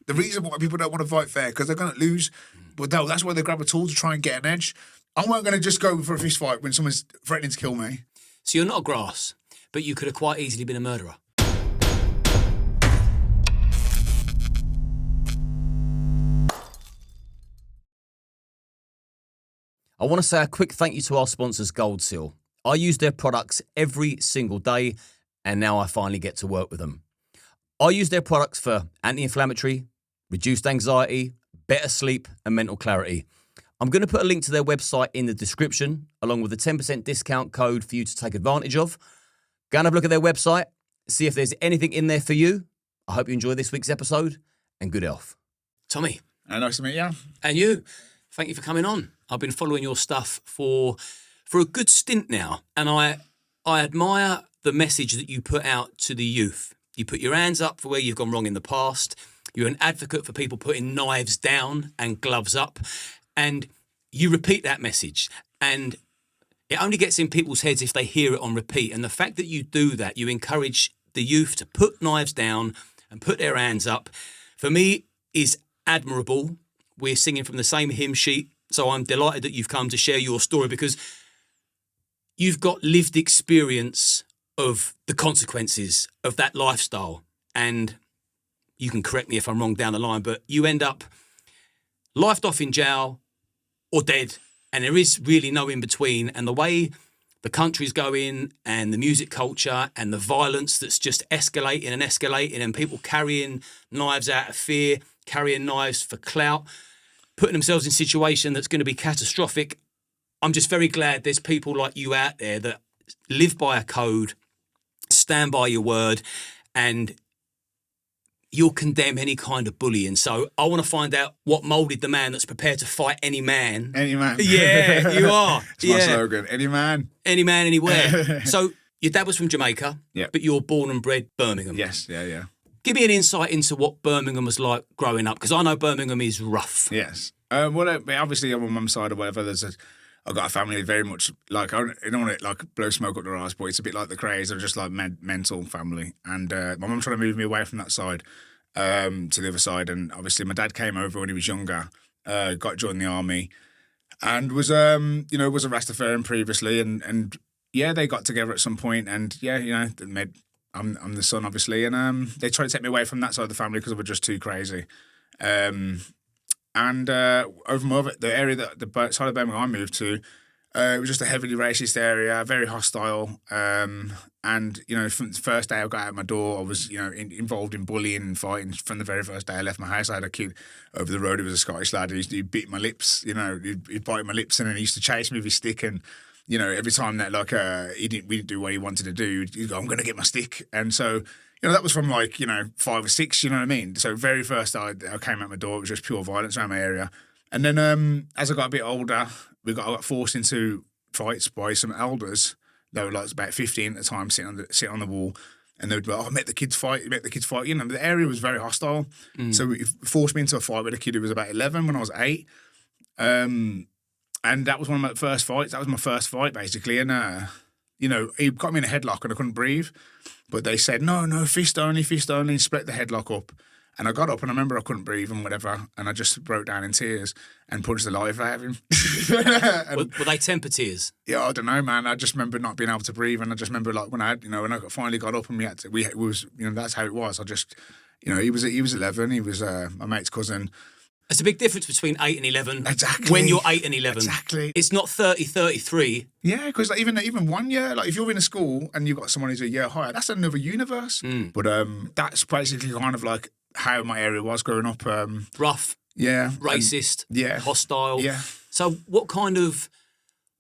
The reason why people don't want to fight fair, because they're going to lose. But no, that's why they grab a tool to try and get an edge. I weren't going to just go for a fist fight when someone's threatening to kill me. So you're not a grass, but you could have quite easily been a murderer. I want to say a quick thank you to our sponsors, Gold Seal. I use their products every single day, and now I finally get to work with them. I use their products for anti-inflammatory, reduced anxiety, better sleep, and mental clarity. I'm going to put a link to their website in the description, along with a 10% discount code for you to take advantage of. Go and have a look at their website, see if there's anything in there for you. I hope you enjoy this week's episode, and good health. Tommy. Nice to meet you. And you. Thank you for coming on. I've been following your stuff for a good stint now, and I admire the message that you put out to the youth. You put your hands up for where you've gone wrong in the past. You're an advocate for people putting knives down and gloves up, and you repeat that message. And it only gets in people's heads if they hear it on repeat. And the fact that you do that, you encourage the youth to put knives down and put their hands up, for me, is admirable. We're singing from the same hymn sheet, so I'm delighted that you've come to share your story, because you've got lived experience of the consequences of that lifestyle. And you can correct me if I'm wrong down the line, but you end up lifed off in jail or dead, and there is really no in between. And the way the country's going, and the music culture, and the violence that's just escalating and people carrying knives out of fear, carrying knives for clout, putting themselves in a situation that's going to be catastrophic. I'm just very glad there's people like you out there that live by a code, stand by your word, and you'll condemn any kind of bullying. So I want to find out what moulded the man that's prepared to fight any man. Any man. Yeah, you are. It's my slogan. Any man. Any man, anywhere. So your dad was from Jamaica, but you're born and bred Birmingham. Yes, yeah. Give me an insight into what Birmingham was like growing up, because I know Birmingham is rough. Yes. Well, obviously on my mum's side or whatever, I've got a family very much like, I don't want to like blow smoke up their arse, but it's a bit like the Crays. They're just like mental family. And my mum tried to move me away from that side to the other side. And obviously my dad came over when he was younger, joined the army, and was was a Rastafarian previously. And they got together at some point, and I'm the son, obviously, and they tried to take me away from that side of the family because I was just too crazy. And over the area the side of Birmingham I moved to, it was just a heavily racist area, very hostile. And from the first day I got out my door, I was involved in bullying and fighting. From the very first day I left my house, I had a kid over the road who was a Scottish lad. He'd bit my lips, he'd bite my lips, and then he used to chase me with his stick. And every time that we didn't do what he wanted to do, he'd go, "I'm going to get my stick." And so, that was from 5 or 6, you know what I mean? So very first I came out my door, it was just pure violence around my area. And then as I got a bit older, I got forced into fights by some elders. They were about 15 at the time, sitting on the wall. And they would be like, "Oh, make the kids fight. The area was very hostile. So it forced me into a fight with a kid who was about 11 when I was 8. And that was one of my first fights. That was my first fight, basically. And, he got me in a headlock and I couldn't breathe. But they said, no, fist only, and split the headlock up. And I got up and I remember I couldn't breathe and whatever. And I just broke down in tears and punched the life out of him. Were they temper tears? Yeah, I don't know, man. I just remember not being able to breathe. And I just remember when I finally got up and that's how it was. I just, he was 11. He was my mate's cousin. There's a big difference between 8 and 11. Exactly. When you're 8 and 11. Exactly. It's not 30, 33. Yeah, because even 1 year, if you're in a school and you've got someone who's a year higher, that's another universe. But that's basically kind of like how my area was growing up. Rough. Yeah. Racist. Yeah. Hostile. Yeah. So what kind of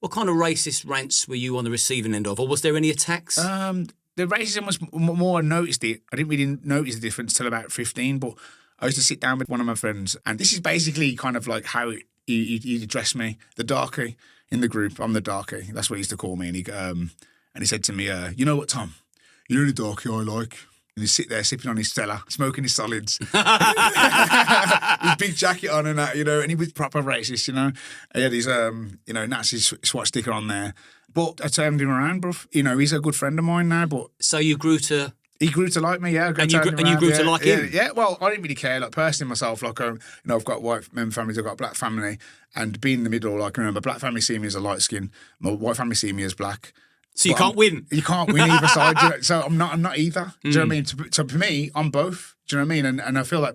racist rants were you on the receiving end of, or was there any attacks? The racism was more, I noticed it. I didn't really notice the difference till about 15, but I used to sit down with one of my friends, and this is basically kind of like how he'd address me, the darkie in the group. I'm the darkie. That's what he used to call me. And he said to me, "You know what, Tom? You're the darkie I like." And he'd sit there sipping on his Stella, smoking his solids, his big jacket on and that, and he was proper racist, He had his, Nazi SWAT sticker on there. But I turned him around, bruv. He's a good friend of mine now. But so you grew to He grew to like me, yeah. And you grew to like him? Yeah, well, I didn't really care. Like, personally myself, like, I've got white member families, I've got a black family, and being in the middle, like, I remember black family see me as a light skin, my white family see me as black. So you can't win. You can't win either side. So I'm not either. Do you know what I mean? So for me, I'm both. Do you know what I mean? And I feel like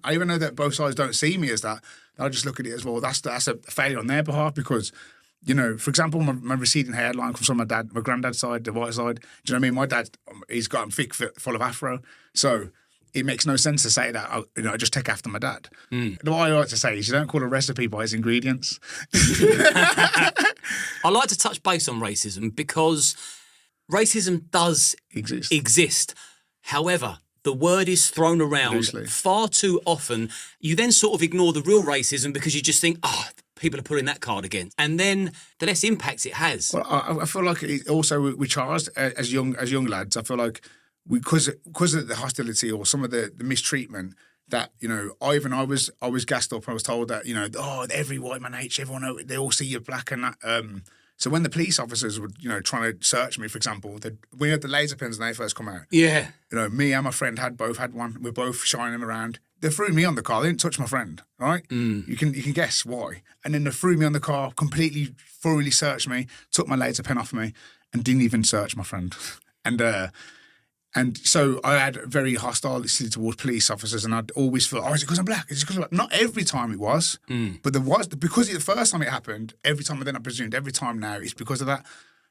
I even know that both sides don't see me as that. I just look at it as, well, that's a failure on their behalf because, you know, for example, my receding hairline comes from my granddad's side, the white side. Do you know what I mean? My dad, he's got him thick, full of afro. So it makes no sense to say that, I just take after my dad. What I like to say is you don't call a recipe by its ingredients. I like to touch base on racism because racism does exist. However, the word is thrown around Loosely. far too often. You then sort of ignore the real racism because you just think, people are putting that card again. And then the less impact it has. Well, I feel like also we charged as young lads. I feel like because of the hostility or some of the mistreatment that, you know, I was gassed up. I was told that, you know, every white man hates you, everyone, they all see you're black and that. So when the police officers were, you know, trying to search me, for example, we had the laser pens when they first come out. Yeah. You know, me and my friend both had one. We're both shining them around. They threw me on the car. They didn't touch my friend. All right, you can guess why. And then they threw me on the car, completely thoroughly searched me, took my laser pen off me, and didn't even search my friend. And so I had very hostility towards police officers, and I'd always feel, is it because I'm black? Is it because I'm black? Not every time it was, but there was, because the first time it happened, every time, and then I presumed every time now it's because of that,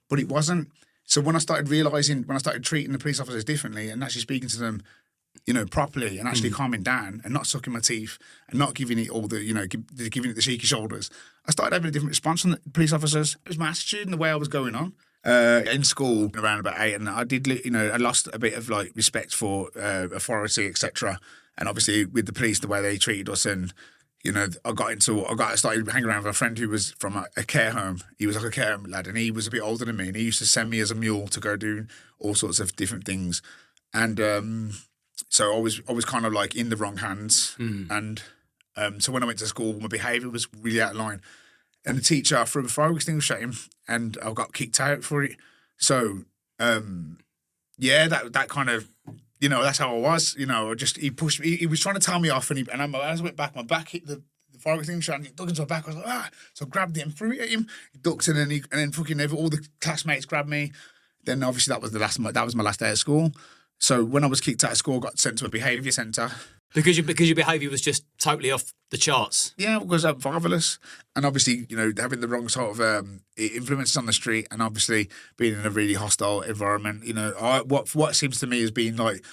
but it wasn't. So when I started realising, when I started treating the police officers differently and actually speaking to them, you know, properly and actually calming down and not sucking my teeth and not giving it all the, you know, giving it the cheeky shoulders, I started having a different response from the police officers. It was my attitude and the way I was going on. In school, around about 8, and I did, you know, I lost a bit of like respect for authority, etc. And obviously with the police, the way they treated us, and you know, I started hanging around with a friend who was from a care home. He was like a care home lad, and he was a bit older than me, and he used to send me as a mule to go do all sorts of different things, and so I was kind of like in the wrong hands, and so when I went to school, my behaviour was really out of line. And the teacher threw a fire extinguisher at him, and I got kicked out for it. So, that kind of, you know, that's how I was. You know, he pushed me. He was trying to tell me off, and as I went back, my back hit the fire extinguisher, and he dug into my back. I was like, So I grabbed it and threw it at him. He ducked, and then fucking all the classmates grabbed me. Then obviously that was my last day at school. So when I was kicked out of school, I got sent to a behaviour centre. Because your behaviour was just totally off the charts. Yeah, because I'm fatherless, and obviously, you know, having the wrong sort of influences on the street, and obviously being in a really hostile environment. You know, what seems to me as being like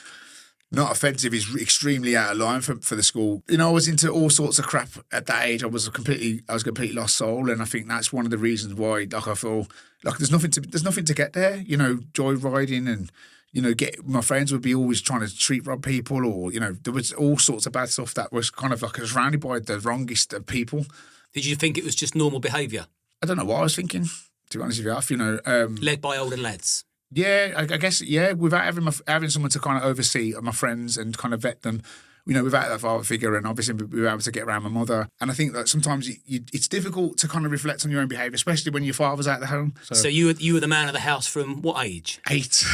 not offensive is extremely out of line for the school. You know, I was into all sorts of crap at that age. I was a completely lost soul, and I think that's one of the reasons why, like, I feel like there's nothing to get there. You know, joyriding and. You know, my friends would be always trying to street rob people, or, you know, there was all sorts of bad stuff that was kind of like I was surrounded by the wrongest of people. Did you think it was just normal behaviour? I don't know what I was thinking, to be honest with you. You know, led by older lads. Yeah, I guess, yeah, without having someone to kind of oversee my friends and kind of vet them, you know, without that father figure, and obviously we were able to get around my mother. And I think that sometimes it's difficult to kind of reflect on your own behaviour, especially when your father's out of the home. So you were the man of the house from what age? 8.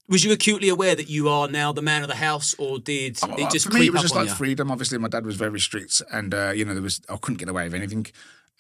Was you acutely aware that you are now the man of the house, or did it just for me, it was creep just up on like you? freedom. Obviously, my dad was very strict, and you know, I couldn't get away with anything.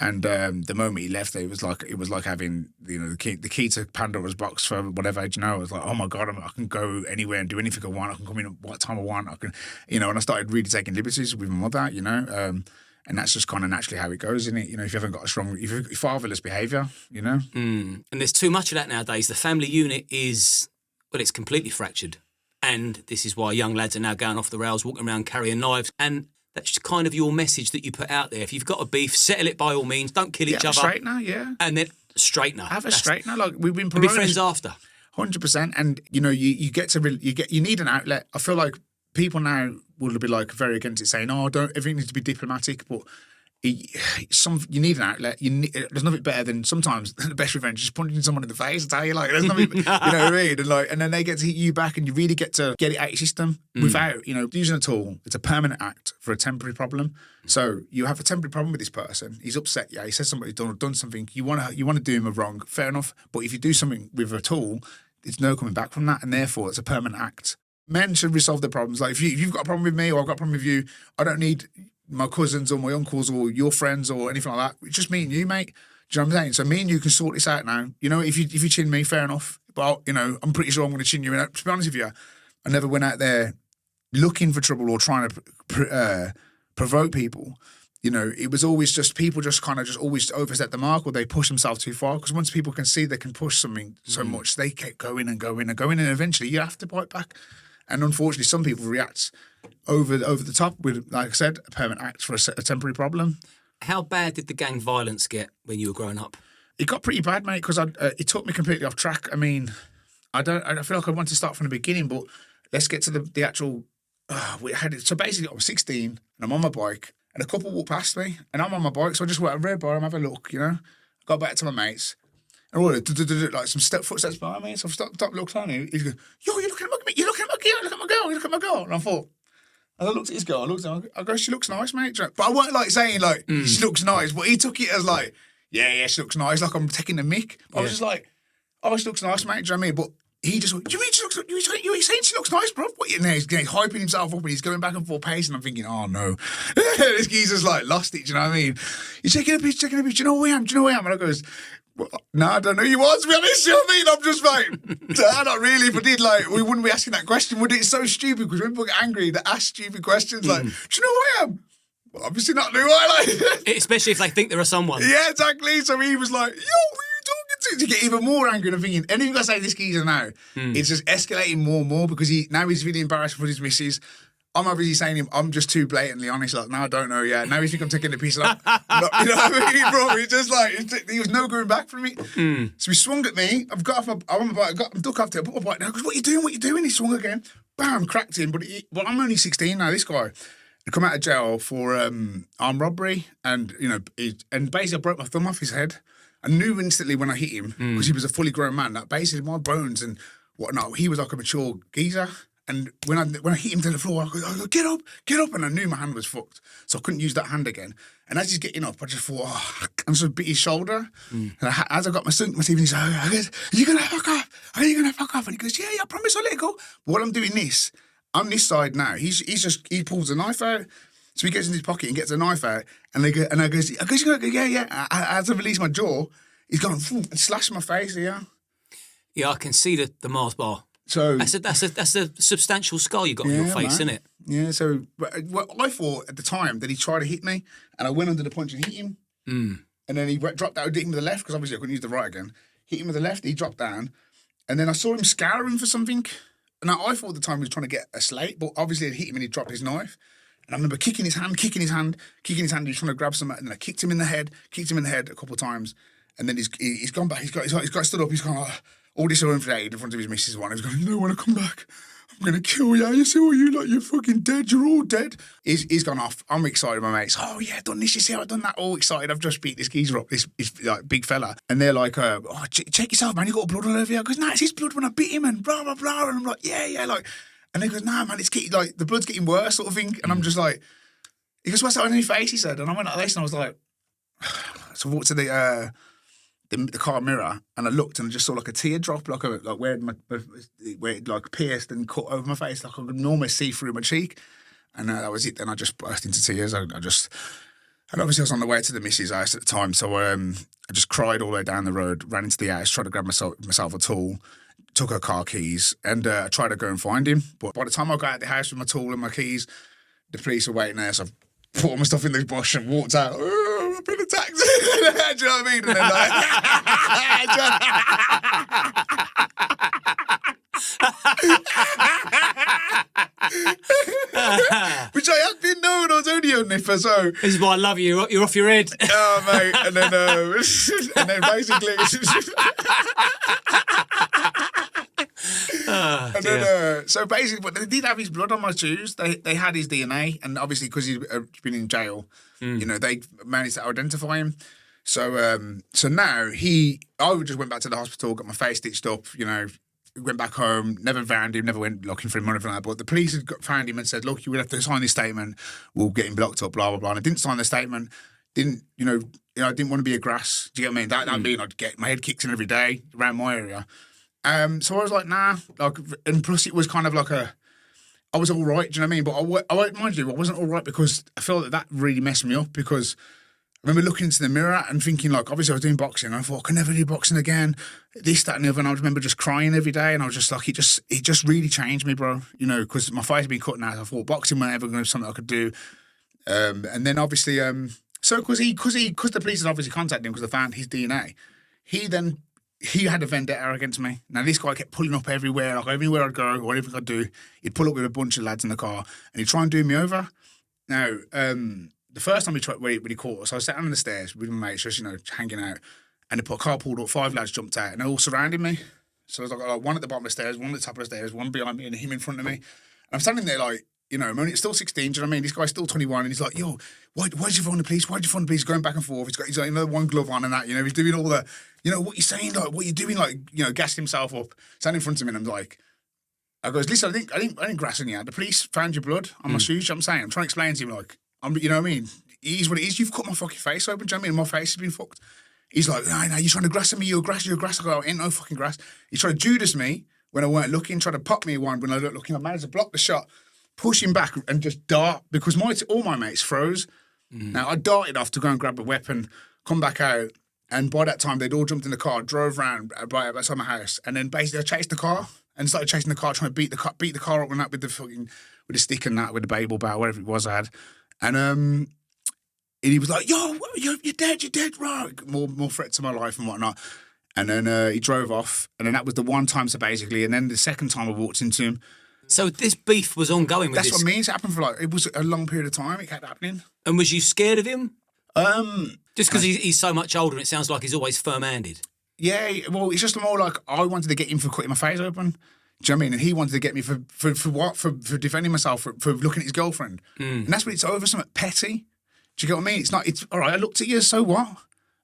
And the moment he left, it was like having, you know, the key to Pandora's box for whatever age. You know, I was like, oh my god, I can go anywhere and do anything I want. I can come in at what time I want. I can, you know, and I started really taking liberties with my mother. You know. And that's just kind of naturally how it goes, isn't it? You know, if you haven't got fatherless behaviour, you know. And there's too much of that nowadays. The family unit is. Well, it's completely fractured. And this is why young lads are now going off the rails, walking around carrying knives. And that's kind of your message that you put out there. If you've got a beef, settle it by all means. Don't kill each other. Straightener, yeah. And then straightener. Have a straightener. Like, we've been be friends after. 100%. And, you know, you need an outlet. I feel like people now will be like very against it, saying, everything needs to be diplomatic. But you need an outlet. There's nothing better than sometimes the best revenge is punching someone in the face. I tell you, like, there's nothing, you know what I mean? And then they get to hit you back, and you really get to get it out of your system without, you know, using a tool. It's a permanent act for a temporary problem. So you have a temporary problem with this person. He's upset. Yeah, he says somebody's done something. You want to do him a wrong. Fair enough. But if you do something with a tool, there's no coming back from that, and therefore it's a permanent act. Men should resolve their problems. Like if you've got a problem with me or I've got a problem with you, I don't need my cousins or my uncles or your friends or anything like that. It's just me and you, mate. Do you know what I'm saying? So me and you can sort this out now. You know, if you chin me, fair enough. But you know, I'm pretty sure I'm going to chin you. And to be honest with you, I never went out there looking for trouble or trying to provoke people. You know, it was always just people just kind of just always overstep the mark or they push themselves too far. Because once people can see they can push something so much, they keep going and going and going, and eventually you have to bite back. And unfortunately, some people react over the top with, like I said, a permanent act for a temporary problem. How bad did the gang violence get when you were growing up? It got pretty bad, mate, because it took me completely off track. I mean, I feel like I want to start from the beginning, but let's get to the actual. So basically, I was 16 and I'm on my bike, and a couple walked past me, and I'm on my bike, so I just went over red bar and have a look, you know. Got back to my mates, and all like some footsteps behind me, so I stopped, looked on him. He's going, "Yo, you're looking at me, you're looking at my girl, look at my girl, you look at my girl." And I thought. And I looked at his girl, I go, "She looks nice, mate." But I weren't like saying like, "She looks nice," but he took it as like, yeah, she looks nice, like I'm taking the mick. But I was just like, "Oh, she looks nice, mate." Do you know what I mean? But he just went, "You mean she looks, you saying she looks nice, bro?" What, and he's hyping himself up and he's going back and forth pace, and I'm thinking, oh no. This geezer's like lost it, do you know what I mean? You're taking a picture, do you know who I am? And I goes, well, no, I don't know who you was, to be honest. You know what I mean? I'm just like, nah, not really. If I did, like, we wouldn't be asking that question, would it? It's so stupid because when people get angry, they ask stupid questions like, do you know who I am? Well, obviously not who I like. Especially if they think there are someone. Yeah, exactly. So he was like, yo, who are you talking to? To get even more angry. And I'm thinking, anything I say to this geezer now, it's just escalating more and more because he's really embarrassed for his missus. I'm obviously saying him, I'm just too blatantly honest. Like, no, I don't know yet. Now he think I'm taking the piece of that. You know what I mean, bro? He's just like, there was no going back from me. So he swung at me. I've got off my, I'm on my bike, I duck off to it, I put my bike down. He goes, what are you doing? He swung again. Bam, cracked him. But I'm only 16 now, this guy. He come out of jail for armed robbery. And, you know, and basically I broke my thumb off his head. I knew instantly when I hit him, because he was a fully grown man, that basically my bones and whatnot, he was like a mature geezer. And when I hit him to the floor, I go, get up. And I knew my hand was fucked. So I couldn't use that hand again. And as he's getting up, I just thought, and so I bit his shoulder. And as I got my teeth, he said, I goes, are you going to fuck off? Are you going to fuck off? And he goes, yeah, I promise I'll let it go. But while I'm doing this, I'm this side now. He pulls a knife out. So he gets in his pocket and gets a knife out. And I goes, yeah. As I release my jaw, he's gone and slashed my face here. Yeah, I can see the Mars bar. So that's a substantial scar you got on your face, isn't it? Yeah. So I thought at the time that he tried to hit me, and I went under the punch and hit him. And then he dropped down, hit him with the left because obviously I couldn't use the right again. Hit him with the left, he dropped down, and then I saw him scouring for something. And I thought at the time he was trying to get a slate, but obviously it hit him and he dropped his knife. And I remember kicking his hand. He was trying to grab something, and I kicked him in the head a couple of times, and then he's gone back. He's got stood up. He's gone. All this unflagged in front of his missus one. He's going, you know, when I come back, I'm going to kill you. You see all you, like, you're fucking dead. You're all dead. He's gone off. I'm excited, my mates. Oh, yeah, I've done this. You see how I've done that? All excited. I've just beat this geezer up, this like, big fella. And they're like, check yourself, man. You got blood all over you. I goes, nah, it's his blood when I beat him and blah, blah, blah. And I'm like, yeah. Like, and they goes, nah, man, it's getting, like, the blood's getting worse sort of thing. And I'm just like, he goes, what's that on your face? He said. And I went like this and I was like, so I walked to the car mirror and I looked and I just saw like a tear drop, like where it like pierced and cut over my face, like I could almost see through my cheek, and that was it. Then I just burst into tears. And obviously I was on the way to the missus' house at the time, so I just cried all the way down the road, ran into the house, tried to grab myself a tool, took her car keys, and tried to go and find him. But by the time I got out of the house with my tool and my keys, the police were waiting there, so I put all my stuff in the bush and walked out. Oh, I've been attacked. Do you know what I mean? And then which I had been known, I was only a nipper, so this is why I love you. You're off your head. Oh, mate. And then basically. So basically, but they did have his blood on my shoes. They had his DNA, and obviously because he's been in jail, you know, they managed to identify him. So now I just went back to the hospital, got my face stitched up, you know, went back home, never found him, never went looking for him or anything like that. But the police had found him and said, look, you will have to sign this statement. We'll get him blocked up, blah, blah, blah. And I didn't sign the statement. I didn't want to be a grass. Do you get what I mean? That mean I'd get my head kicked in every day around my area. So I was like, nah. Like, and plus it was kind of like I was all right. Do you know what I mean? But I won't mind you, I wasn't all right because I felt that really messed me up because I remember looking into the mirror and thinking, like, obviously I was doing boxing and I thought, I can never do boxing again, this, that and the other. And I remember just crying every day and I was just like, it just really changed me, bro. You know, because my face had been cut out. I thought boxing was never going to be something I could do. And then obviously, so because the police had obviously contacted him because they found his DNA, he had a vendetta against me. Now, this guy kept pulling up everywhere, like everywhere I'd go, or anything I'd do, he'd pull up with a bunch of lads in the car and he'd try and do me over. Now, the first time when he caught us, I was sitting on the stairs with my mates, just, you know, hanging out, and the car pulled up, 5 lads jumped out, and they all surrounded me. So I was like one at the bottom of the stairs, one at the top of the stairs, one behind me, and him in front of me. And I'm standing there like, you know, I'm only still 16, do you know what I mean? This guy's still 21, and he's like, yo, why'd you phone the police? Why'd you phone the police? Going back and forth. He's got another one glove on and that, you know, he's doing all the, you know, what you're saying, like, what you're doing, like, you know, gassing himself up, standing in front of me, and I'm like, I goes, listen, I didn't grass on you. The police found your blood on my shoes, you know what I'm saying? I'm trying to explain to him, like, you know what I mean? It is what it is. You've cut my fucking face open, do you know what I mean? My face has been fucked. He's like, no, you're trying to grass at me, you're grass. I go, ain't no fucking grass. He tried to Judas me when I weren't looking, tried to pop me one when I weren't looking. I managed to block the shot, push him back and just dart because all my mates froze. Now, I darted off to go and grab a weapon, come back out, and by that time, they'd all jumped in the car, drove around outside my house, and then basically I chased the car and started chasing the car, trying to beat the car up and that with the stick and that, with the baseball bat, whatever it was I had. And he was like, yo, you're dead, right? More threat to my life and whatnot. And then he drove off, and then that was the one time, so basically, and then the second time I walked into him. So this beef was ongoing with That's this. what I mean. It happened for it was a long period of time. It kept happening. And was you scared of him? Just because he's so much older, and it sounds like he's always firm-handed. Yeah, well, it's just more like I wanted to get him for cutting my face open. Do you know what I mean? And he wanted to get me for what? For defending myself, for looking at his girlfriend. And that's what it's over, something petty. Do you get what I mean? It's all right, I looked at you, so what?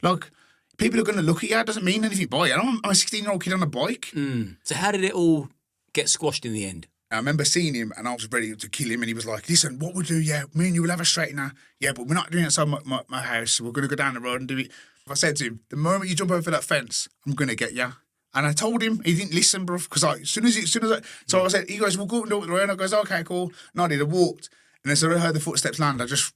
Like, people are going to look at you, it doesn't mean anything by you. I'm a 16-year-old kid on a bike. So how did it all get squashed in the end? I remember seeing him and I was ready to kill him and he was like, listen, what we'll do, me and you will have a straightener. Yeah, but we're not doing it outside my house. We're going to go down the road and do it. I said to him, the moment you jump over that fence, I'm going to get you. And I told him, he didn't listen, bro, because as soon as so I said, he goes, we'll go and do it the road. And I goes, okay, cool. No, I did, I walked. And as I heard the footsteps land, I just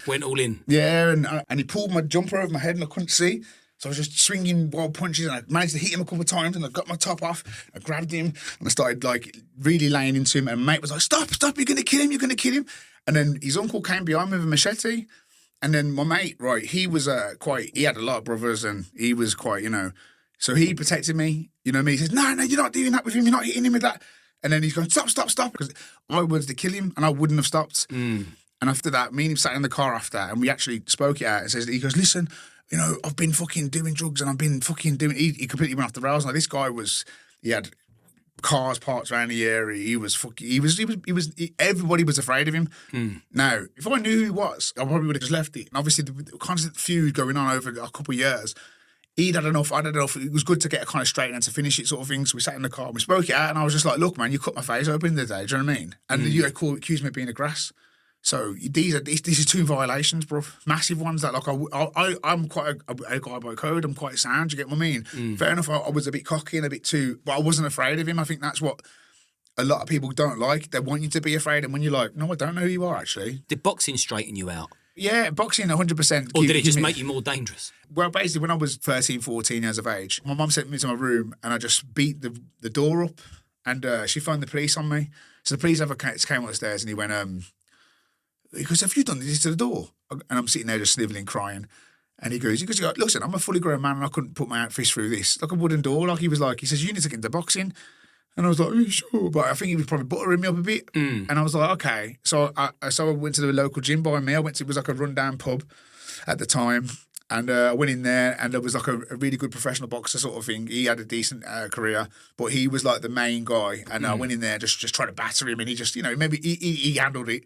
went all in. Yeah, and he pulled my jumper over my head and I couldn't see. So I was just swinging wild punches and I managed to hit him a couple of times and I got my top off. I grabbed him and I started like really laying into him. And mate was like, stop, you're going to kill him. And then his uncle came behind me with a machete. And then my mate, right, he was he had a lot of brothers and he was quite, you know, so he protected me. You know what I mean? He says, no, you're not doing that with him. You're not hitting him with that. And then he's going, stop. Because I wanted to kill him and I wouldn't have stopped. And after that, me and him sat in the car after that and we actually spoke it out. He goes, listen, you know, I've been fucking doing drugs and I've been fucking doing... He completely went off the rails. Like, this guy he had cars parked around the area. Everybody was afraid of him. Now, if I knew who he was, I probably would have just left it. And obviously, the constant feud going on over a couple of years, he'd had enough, I'd had enough. It was good to get a kind of straight and to finish it sort of thing. So we sat in the car and we spoke it out and I was just like, look, man, you cut my face open the day, do you know what I mean? And you accused me of being a grass. So these are 2 violations, bro. Massive ones that, like, I'm quite a guy by code. I'm quite sound. Do you get what I mean? Fair enough. I was a bit cocky and a bit too, but I wasn't afraid of him. I think that's what a lot of people don't like. They want you to be afraid, and when you're like, no, I don't know who you are actually. Did boxing straighten you out? Yeah, boxing 100%. Or did it just make you more dangerous? Well, basically, when I was 13, 14 years of age, my mum sent me to my room and I just beat the door up, and she phoned the police on me. So the police came up the stairs and he went, he goes, have you done this to the door? And I'm sitting there just snivelling, crying. And he goes, listen, I'm a fully grown man and I couldn't put my fist through this. Like a wooden door. He says, you need to get into boxing. And I was like, sure. But I think he was probably buttering me up a bit. And I was like, okay. So I went to the local gym by me. It was like a rundown pub at the time. And I went in there and there was like a really good professional boxer sort of thing. He had a decent career, but he was like the main guy. And I went in there just trying to batter him and he just, you know, maybe he handled it.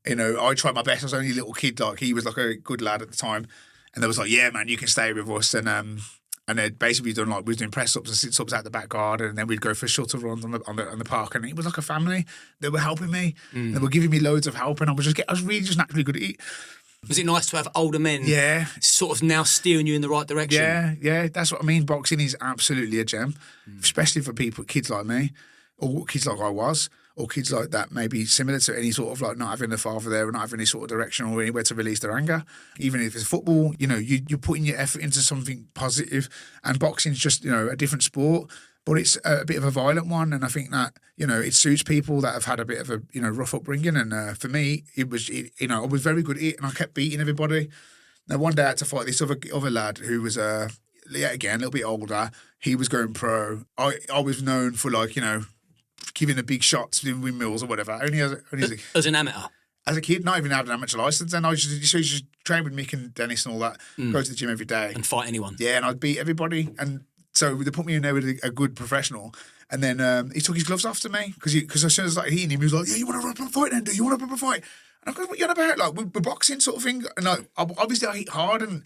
You know, I tried my best. I was only a little kid. Like, he was like a good lad at the time. And they was like, yeah, man, you can stay with us. And then basically we was doing press ups and sit ups out the back garden. And then we'd go for shuttle runs on the park. And it was like a family. They were helping me. They were giving me loads of help. And I was really just naturally good at it. Was it nice to have older men sort of now steering you in the right direction? Yeah. That's what I mean. Boxing is absolutely a gem, especially for kids like me, or kids like I was. or kids like that, maybe similar to any sort of like not having a father there or not having any sort of direction or anywhere to release their anger. Even if it's football, you're putting your effort into something positive, and boxing's just, a different sport, but it's a bit of a violent one. And I think that, it suits people that have had a bit of a, rough upbringing. And for me, I was very good at it, and I kept beating everybody. Now, one day I had to fight this other lad who was, again, a little bit older. He was going pro. I was known for giving the big shots in windmills or whatever. Only as an amateur. As a kid, not even had an amateur license. And I used to just train with Mick and Dennis and all that. Go to the gym every day and fight anyone. Yeah, and I'd beat everybody. And so they put me in there with a good professional. And then he took his gloves off to me because as soon as I started hitting him, he was like, "Yeah, you want to run up and fight then? Do you want to run up and fight?" And I go, "What you on about? Like we're boxing sort of thing." And obviously I hit hard and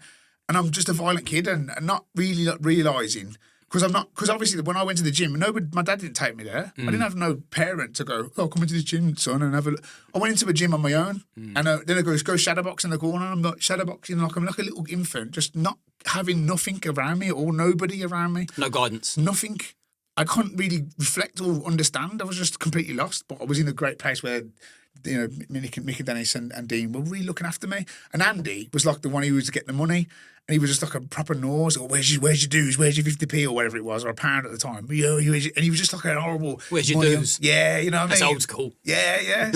I'm just a violent kid and not really realising. Because obviously when I went to the gym, my dad didn't take me there. I didn't have no parent to go, "Oh, come into the gym, son," and have a look. I went into a gym on my own, and then I go shadowbox in the corner. I'm not shadowboxing I'm like a little infant, just not having nothing around me or nobody around me. No guidance. Nothing. I couldn't really reflect or understand. I was just completely lost. But I was in a great place where, Mick and Dennis and Dean were really looking after me. And Andy was like the one who was getting the money. And he was just like a proper nose, or where's your dues, where's your 50p or whatever it was, or a pound at the time. And he was just like an horrible... Where's your dues? Yeah, you know what I mean? That's old school. Yeah.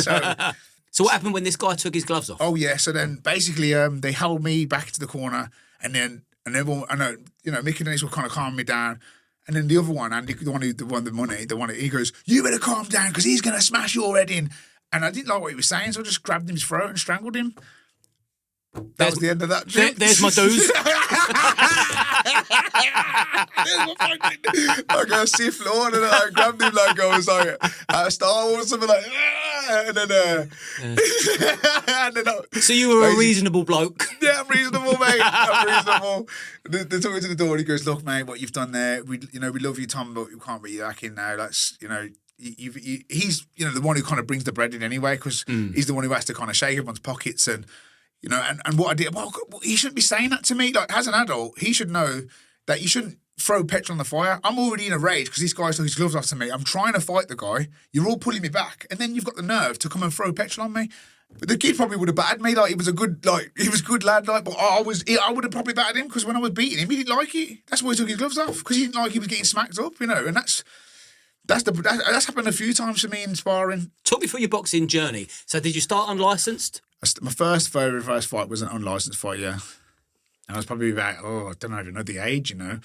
So what happened when this guy took his gloves off? Oh, yeah. So then basically they held me back to the corner, and everyone, I know, Mick and Dennis were kind of calming me down. And then the other one, Andy, the one who won the money, he goes, "You better calm down because he's going to smash your head in." And I didn't like what he was saying, so I just grabbed his throat and strangled him. That was the end of that. There's my dues. I got a stiff floor, and then I grabbed him like I was like out of Star Wars, something like, and then. So you were a reasonable bloke. Yeah, I'm reasonable, mate. I'm reasonable. They took me to the door. And he goes, "Look, mate, what you've done there. We love you, Tom, but we can't bring you back in now. That's he's the one who kind of brings the bread in anyway, because he's the one who has to kind of shake everyone's pockets and." And what I did, well, he shouldn't be saying that to me. Like, as an adult, he should know that you shouldn't throw petrol on the fire. I'm already in a rage because this guy took his gloves off to me. I'm trying to fight the guy. You're all pulling me back. And then you've got the nerve to come and throw petrol on me. But the kid probably would have battered me. Like, he was a good lad. Like, but I would have probably battered him because when I was beating him, he didn't like it. That's why he took his gloves off, because he didn't like he was getting smacked up, and that's happened a few times for me in sparring. Talk me through your boxing journey. So did you start unlicensed? My very first fight was an unlicensed fight, yeah. And I was probably about, I don't even know the age, I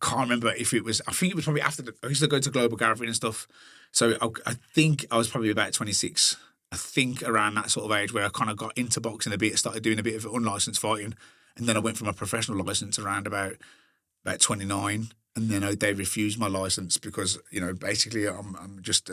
can't remember if it was, I think it was probably after I used to go to Global Gathering and stuff. So I think I was probably about 26. I think around that sort of age where I kind of got into boxing a bit, started doing a bit of unlicensed fighting. And then I went from a professional license around about 29. And then they refused my license because, basically I'm just...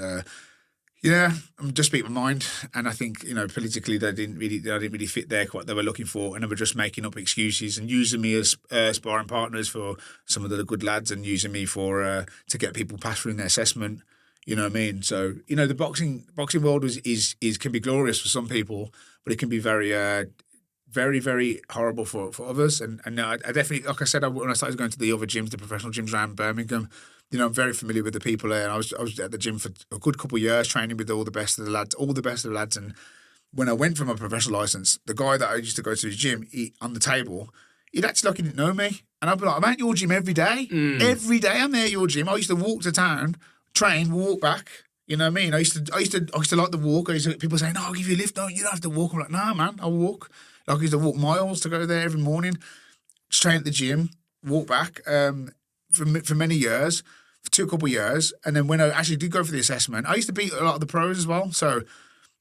I'm just speaking my mind, and I think politically I didn't really fit there what they were looking for, and they were just making up excuses and using me as sparring partners for some of the good lads, and using me for to get people past through their assessment. You know what I mean? So the boxing world is can be glorious for some people, but it can be very very, very horrible for others. And I definitely, like I said, when I started going to the other gyms, the professional gyms around Birmingham. I'm very familiar with the people there, and I was at the gym for a good couple of years, training with all the best of the lads. And when I went from a professional license, the guy that I used to go to the gym, on the table, he'd actually like he didn't know me, and I'd be like, "I'm at your gym every day. Every day I'm there at your gym." I used to walk to town, train, walk back. You know what I mean? I used to like the walk. People saying, "No, I'll give you a lift. No, you don't have to walk." I'm like, "Nah, man, I'll walk." Like I used to walk miles to go there every morning, train at the gym, walk back for many years. For a couple of years, and then when I actually did go for the assessment, I used to beat a lot of the pros as well. So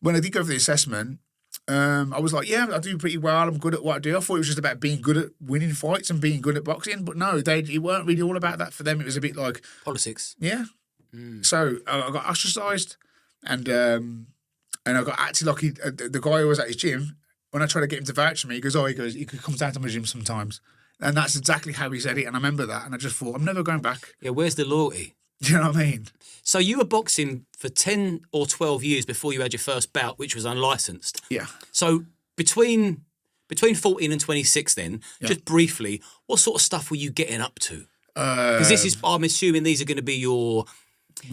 when I did go for the assessment, I was like, "Yeah, I do pretty well. I'm good at what I do." I thought it was just about being good at winning fights and being good at boxing, but no, it weren't really all about that for them. It was a bit like politics. Yeah. So I got ostracised, and I got actually lucky. The guy who was at his gym, when I tried to get him to vouch for me, he goes, "He could come down to my gym sometimes." And that's exactly how he said it. And I remember that. And I just thought, I'm never going back. Yeah, where's the loyalty? Do you know what I mean? So you were boxing for 10 or 12 years before you had your first bout, which was unlicensed. Yeah. So between 14 and 26 then, just briefly, what sort of stuff were you getting up to? Because I'm assuming these are going to be your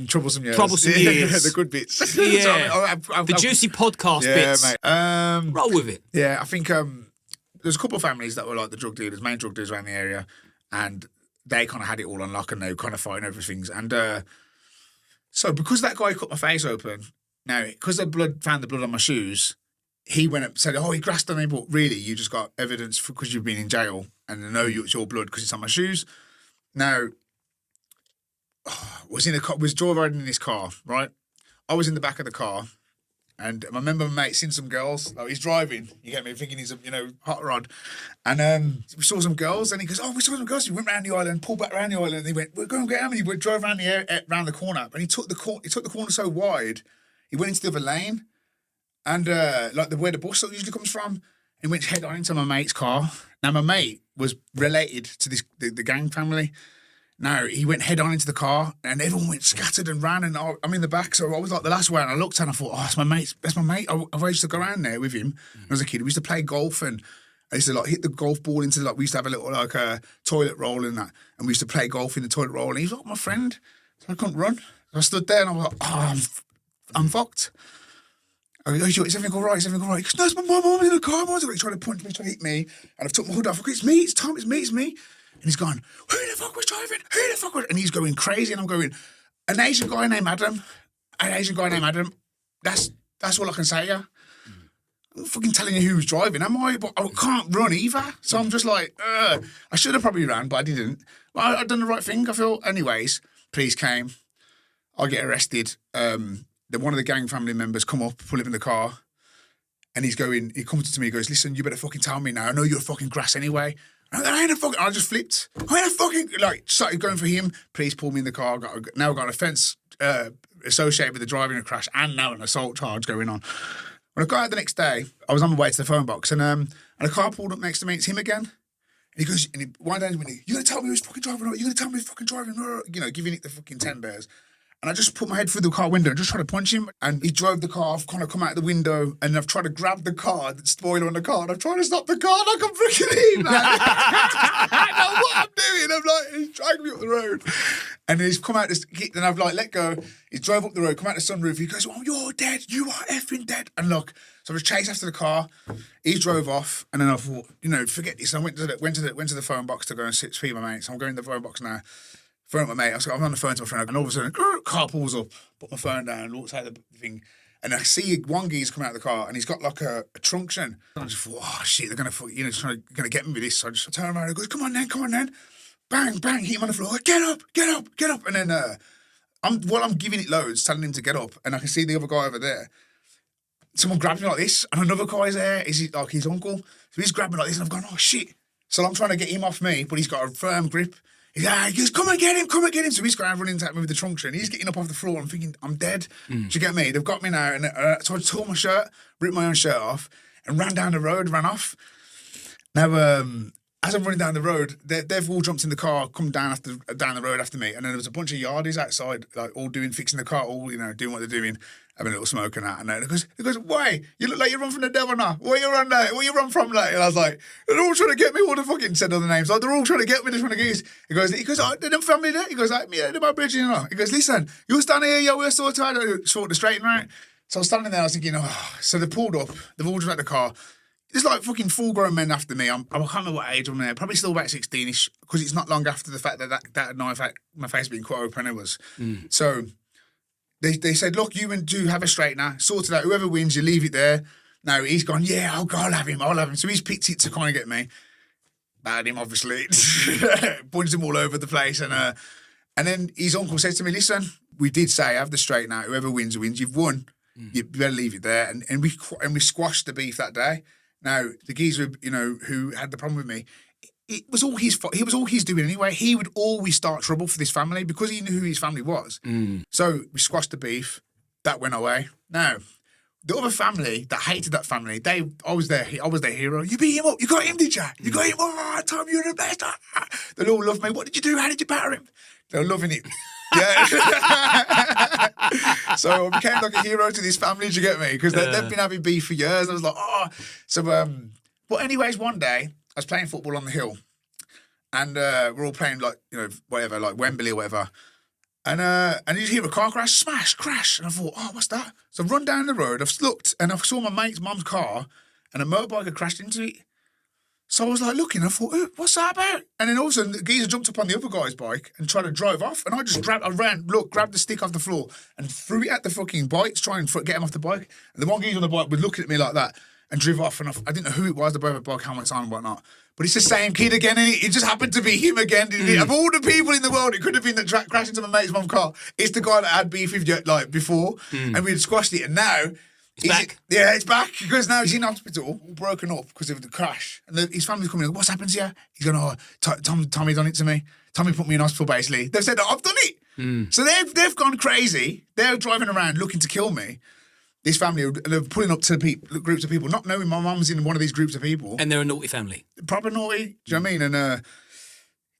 troublesome years. Troublesome years. The good bits. Yeah. So, I mean, The juicy podcast yeah, bits. mate. Roll with it. Yeah, I think there's a couple of families that were like the drug dealers, main drug dealers around the area, and they kind of had it all on lock and they were kind of fighting over things. And so because that guy cut my face open, now, because found the blood on my shoes, he went up and said, oh, he grassed on me, but really, you just got evidence because you've been in jail and I know it's your blood because it's on my shoes. Now, was driving in this car, right? I was in the back of the car, and I remember my mate seeing some girls. Like, he's driving, you get me, thinking he's a hot rod, and we saw some girls, and he goes, "Oh, we saw some girls." He went round the island, pulled back around the island, and he went, "We're going to get them." And he drove around the corner, and he took the corner so wide, he went into the other lane, and like where the bus usually comes from, and went head on into my mate's car. Now my mate was related to the gang family. Now, he went head on into the car and everyone went scattered and ran and I'm in the back. So I was like the last one and I looked and I thought, oh, that's my mate. I used to go around there with him when I was a kid. We used to play golf and I used to like hit the golf ball into we used to have a little like a toilet roll and that. And we used to play golf in the toilet roll and he was like my friend. So I couldn't run. So I stood there and I was like, oh, I'm fucked. I go, is everything all right? Is everything all right? He goes, no, it's my mum in the car. He's trying to punch me, trying to hit me. And I've took my hood off. I go, it's me, it's Tom, it's me. And he's gone, who the fuck was driving? Who the fuck was... And he's going crazy and I'm going, an Asian guy named Adam. That's all I can say, yeah. I'm not fucking telling you who was driving, am I? But I can't run either. So I'm just like, I should have probably ran, but I didn't. Well, I've done the right thing, I feel. Anyways, police came. I get arrested. One of the gang family members come up, pull up in the car. And he comes to me, he goes, listen, you better fucking tell me now. I know you're a fucking grass anyway. I just flipped. Started going for him. Police pulled me in the car. Now I've got an offence associated with the driving a crash and now an assault charge going on. When I got out the next day, I was on my way to the phone box and a car pulled up next to me. It's him again. And he goes, one day, you're going to tell me who's fucking driving? You're going to tell me who's fucking driving? Giving it the fucking 10 bears. And I just put my head through the car window and just tried to punch him. And he drove the car, I've kind of come out the window and I've tried to grab the car, the spoiler on the car, and I'm trying to stop the car like I'm freaking him, man. I don't know what I'm doing. I'm like, he's dragging me up the road. And he's come out, and I've like let go. He drove up the road, come out the sunroof. He goes, oh, you're dead. You are effing dead. And look, so I was chased after the car. He drove off. And then I thought, forget this. I went to the phone box to go and speak to my mate. So I'm going to the phone box now. Phone with my mate. I'm on the phone to my friend, and all of a sudden, car pulls up, put my phone down, looks out the thing, and I see one geezer come out of the car, and he's got like a truncheon. And I just thought, oh shit, they're gonna get me with this. So I just turn around and goes, come on then, bang, bang, hit him on the floor, get up, and then I'm giving it loads, telling him to get up, and I can see the other guy over there. Someone grabs me like this, and another guy's there. Is he like his uncle? So he's grabbing me like this, and I've gone, oh shit. So I'm trying to get him off me, but he's got a firm grip. He goes, come and get him. So he's going running at me with the truncheon. He's getting up off the floor. I'm thinking, I'm dead. Do you get me? They've got me now. And so I tore my shirt, ripped my own shirt off, and ran down the road, ran off. Now, as I'm running down the road, they've all jumped in the car, come down the road after me. And then there was a bunch of yardies outside, like all fixing the car, all, doing what they're doing, having a little smoke and that. And he goes, why? You look like you run from the devil now. Where you run there? Where you run from like? And I was like, they're all trying to get me. All the fucking said other names. Like, they're all trying to get me. They're trying to get He goes, oh, they didn't family there. He goes, like, me, they're my bridge, He goes, listen, you stand here, yo, we're so tired. Sort the straight and right. So I was standing there, I was thinking, so they pulled up, they've all just at the car. There's like fucking full grown men after me. I can't remember what age I'm there. Probably still about 16ish, because it's not long after the fact that knife, my face being cut open, it was. So they said, look, you and do have a straightener, sort it out. Whoever wins, you leave it there. No, he's gone, yeah, I'll have him. So he's picked it to kind of get me. Bad him, obviously. Punched him all over the place. And then his uncle said to me, listen, we did say, have the straightener. Whoever wins. You've won. You better leave it there. And we squashed the beef that day. Now, the geezer, who had the problem with me, it was all his fault. It was all he's doing anyway. He would always start trouble for this family because he knew who his family was. So we squashed the beef. That went away. Now, the other family that hated that family, I was their hero. You beat him up. You got him, did you? You got him. Oh, Tom, you're the best. They all love me. What did you do? How did you batter him? They're loving it. Yeah. So I became like a hero to this family, do you get me? Because they've been having beef for years. I was like, oh. So, but anyways, one day, I was playing football on the hill. And we're all playing like, whatever, like Wembley or whatever. And you hear a car crash, smash, crash. And I thought, oh, what's that? So I run down the road. I've looked and I saw my mate's mum's car and a motorbike had crashed into it. So I was like looking, I thought, what's that about? And then all of a sudden, the geezer jumped up on the other guy's bike and tried to drive off. And I just grabbed the stick off the floor and threw it at the fucking bike to try and get him off the bike. And the one geezer on the bike was looking at me like that and drove off. And I didn't know who it was, the both had bike helmets on and whatnot. But it's the same kid again, and it just happened to be him again. Of all the people in the world, it could have been that crashed into my mate's mum's car. It's the guy that had beef with you, like, before, and we'd squashed it. And now... It's back? Yeah, it's back, because now he's in hospital, all broken up because of the crash. And his family's coming in, what's happened to you? He's going, Tommy done it to me. Tommy put me in hospital, basically. They've said, I've done it. So they've gone crazy. They're driving around looking to kill me. This family are pulling up to groups of people, not knowing my mum's in one of these groups of people. And they're a naughty family. Proper naughty. Do you know what I mean? And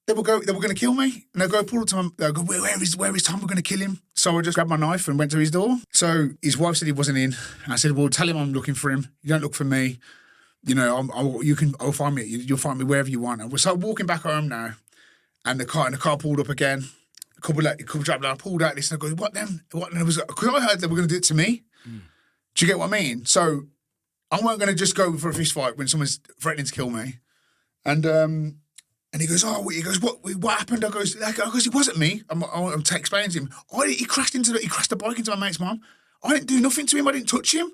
they were going to kill me. And they'll go pull up to him. They'll go, where is Tom? We're going to kill him. So I just grabbed my knife and went to his door. So his wife said he wasn't in. And I said, well, tell him I'm looking for him. You don't look for me. You know, I'll find me. You'll find me wherever you want. And we're walking back home now. And the car pulled up again. A couple driving. I pulled out this and I go, what then? What? And it was because I heard they were going to do it to me. Do you get what I mean? So I weren't going to just go for a fist fight when someone's threatening to kill me. And he goes, what happened? I goes, it wasn't me. I'm explaining to him. He crashed the bike into my mate's mum. I didn't do nothing to him. I didn't touch him.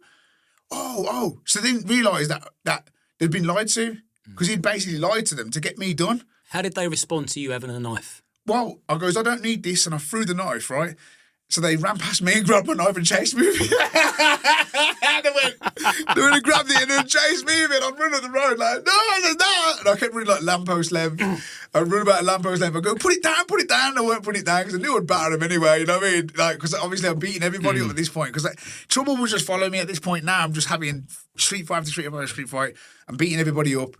Oh. So they didn't realise that they'd been lied to, because he'd basically lied to them to get me done. How did they respond to you having a knife? Well, I goes, I don't need this, and I threw the knife, right? So they ran past me and grabbed my knife and chased me with it. they went and grabbed it and then chased me with it. I'm running up the road like, no, there's not. And I kept running like lamppost length. I'd run about a lamppost length. I'd go, put it down. I won't put it down because I knew I'd batter him anyway, you know what I mean? Like, because obviously I'm beating everybody up at this point. Because trouble was just following me at this point now. I'm just having street fight after street fight. I'm beating everybody up.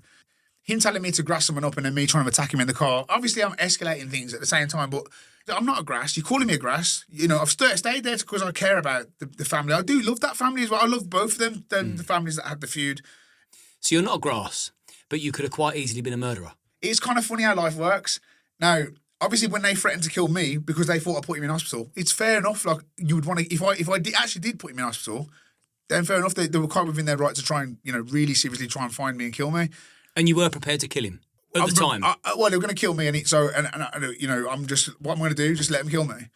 Him telling me to grass someone up and then me trying to attack him in the car. Obviously, I'm escalating things at the same time, but I'm not a grass. You're calling me a grass. You know, I've stayed there because I care about the family. I do love that family as well. I love both of them, the families that had the feud. So you're not a grass, but you could have quite easily been a murderer. It's kind of funny how life works. Now, obviously, when they threatened to kill me because they thought I put him in hospital, it's fair enough. Like, you would want to, if I actually did put him in hospital, then fair enough. They were quite within their right to try and, really seriously try and find me and kill me. And you were prepared to kill him at the time? Well, they were going to kill me, I'm just, what I'm going to do, just let them kill me.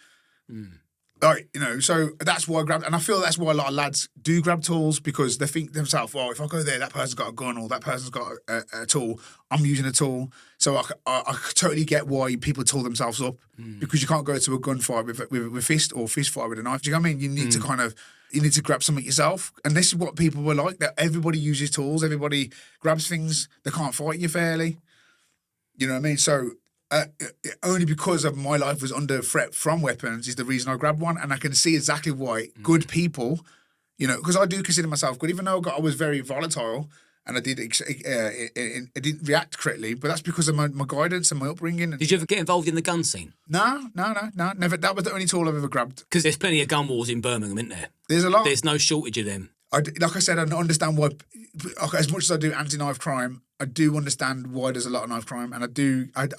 Like, so that's why I grabbed, and I feel that's why a lot of lads do grab tools, because they think to themselves, well, if I go there, that person's got a gun or that person's got a tool, I'm using a tool. So I totally get why people tool themselves up, because you can't go to a gunfight with fist or fist fight with a knife. Do you know what I mean? You need to you need to grab something yourself. And this is what people were like, that everybody uses tools, everybody grabs things, they can't fight you fairly. You know what I mean? So only because of my life was under threat from weapons is the reason I grabbed one. And I can see exactly why good people, because I do consider myself good, even though I was very volatile and I didn't react correctly, but that's because of my guidance and my upbringing. Did you ever get involved in the gun scene? No, never. That was the only tool I've ever grabbed. Because there's plenty of gun wars in Birmingham, isn't there? There's a lot. There's no shortage of them. Like I said, I don't understand why. As much as I do anti-knife crime, I do understand why there's a lot of knife crime, and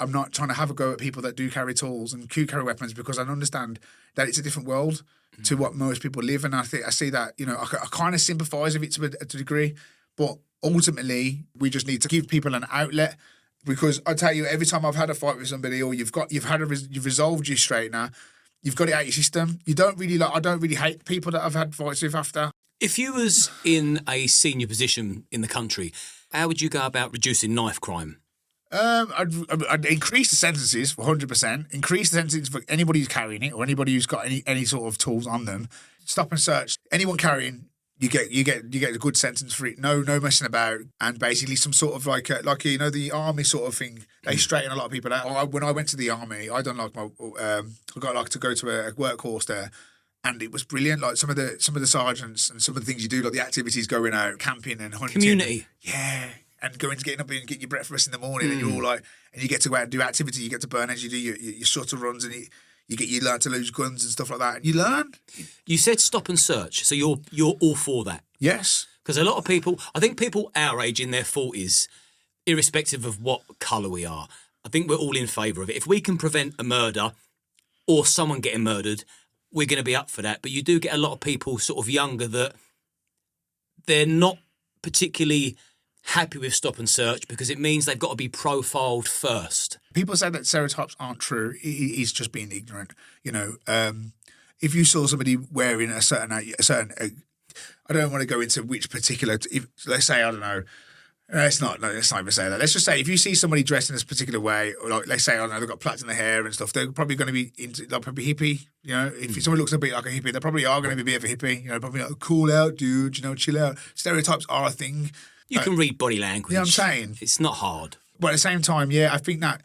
I'm not trying to have a go at people that do carry tools and do carry weapons, because I understand that it's a different world to what most people live in. I see that I kind of sympathise with it to a degree, but ultimately we just need to give people an outlet. Because I tell you, every time I've had a fight with somebody, or you've resolved your straightener, you've got it out your system. I don't really hate people that I've had fights with after. If you was in a senior position in the country, how would you go about reducing knife crime? I'd increase the sentences for 100%. Increase the sentences for anybody who's carrying it or anybody who's got any sort of tools on them. Stop and search. Anyone carrying, you get a good sentence for it. No messing about, and basically some sort of like the army sort of thing. They straighten a lot of people out. When I went to the army, I got to go to a work course there. And it was brilliant. Like some of the sergeants and some of the things you do, like the activities going out, camping and hunting. Community. Yeah. And getting up and getting your breakfast in the morning, and you're all like, and you get to go out and do activity. You get to burn as you do your shuttle runs, and you learn to lose guns and stuff like that. And you learn. You said stop and search, so you're all for that. Yes. Because a lot of people, I think people our age in their 40s, irrespective of what colour we are, I think we're all in favour of it. If we can prevent a murder, or someone getting murdered, we're going to be up for that. But you do get a lot of people sort of younger that they're not particularly happy with stop and search because it means they've got to be profiled first. People say that stereotypes aren't true. He's just being ignorant. You know, if you saw somebody wearing a certain, I don't want to go into which particular. Let's say, I don't know. Let's not even say that. Let's just say if you see somebody dressed in this particular way, or like let's say, I don't know, they've got plaits in their hair and stuff, they're probably going to be into, like, probably hippie. You know, if somebody looks a bit like a hippie, they probably are going to be a bit of a hippie. You know, probably like, cool out, dude. You know, chill out. Stereotypes are a thing. You can read body language. You know what I'm saying? It's not hard. But at the same time, yeah, I think that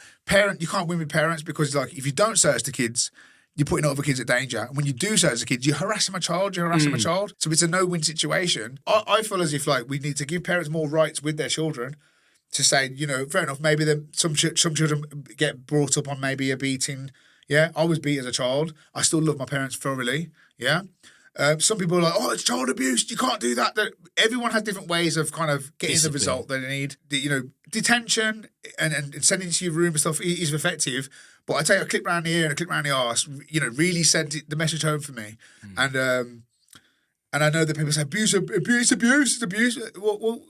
you can't win with parents because, like, if you don't search the kids, you're putting other kids at danger. And when you do search the kids, you're harassing my child, So it's a no-win situation. I feel as if, like, we need to give parents more rights with their children to say, you know, fair enough, maybe some children get brought up on maybe a beating. Yeah, I was beat as a child. I still love my parents thoroughly. Yeah. Some people are like, oh, it's child abuse. You can't do that. Everyone has different ways of kind of getting the result that they need. You know, detention and sending to your room and stuff is effective. But I tell you, a clip round the ear and a clip round the arse, you know, really sent the message home for me. And I know that people say abuse. Well,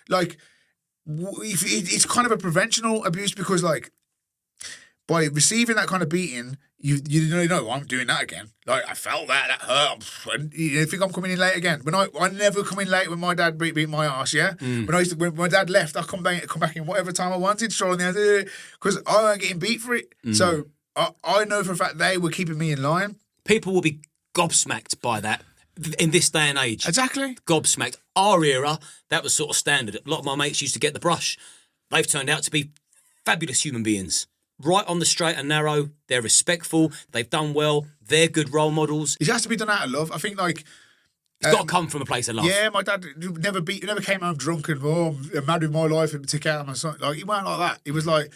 like, it's kind of a preventional abuse because, like, by receiving that kind of beating, you know, I'm doing that again. Like, I felt that hurt. And you think I'm coming in late again? When I never come in late when my dad beat my ass. Yeah. When my dad left, I come back in whatever time I wanted, strolling there because I weren't getting beat for it. So I know for a fact they were keeping me in line. People will be gobsmacked by that in this day and age. Exactly. Gobsmacked. Our era, that was sort of standard. A lot of my mates used to get the brush. They've turned out to be fabulous human beings. Right on the straight and narrow. They're respectful. They've done well. They're good role models. It has to be done out of love. I think, like, it's got to come from a place of love. Yeah, my dad never came home drunk and, I'm mad with my life and took out of my son. Like, he weren't like that. It was like,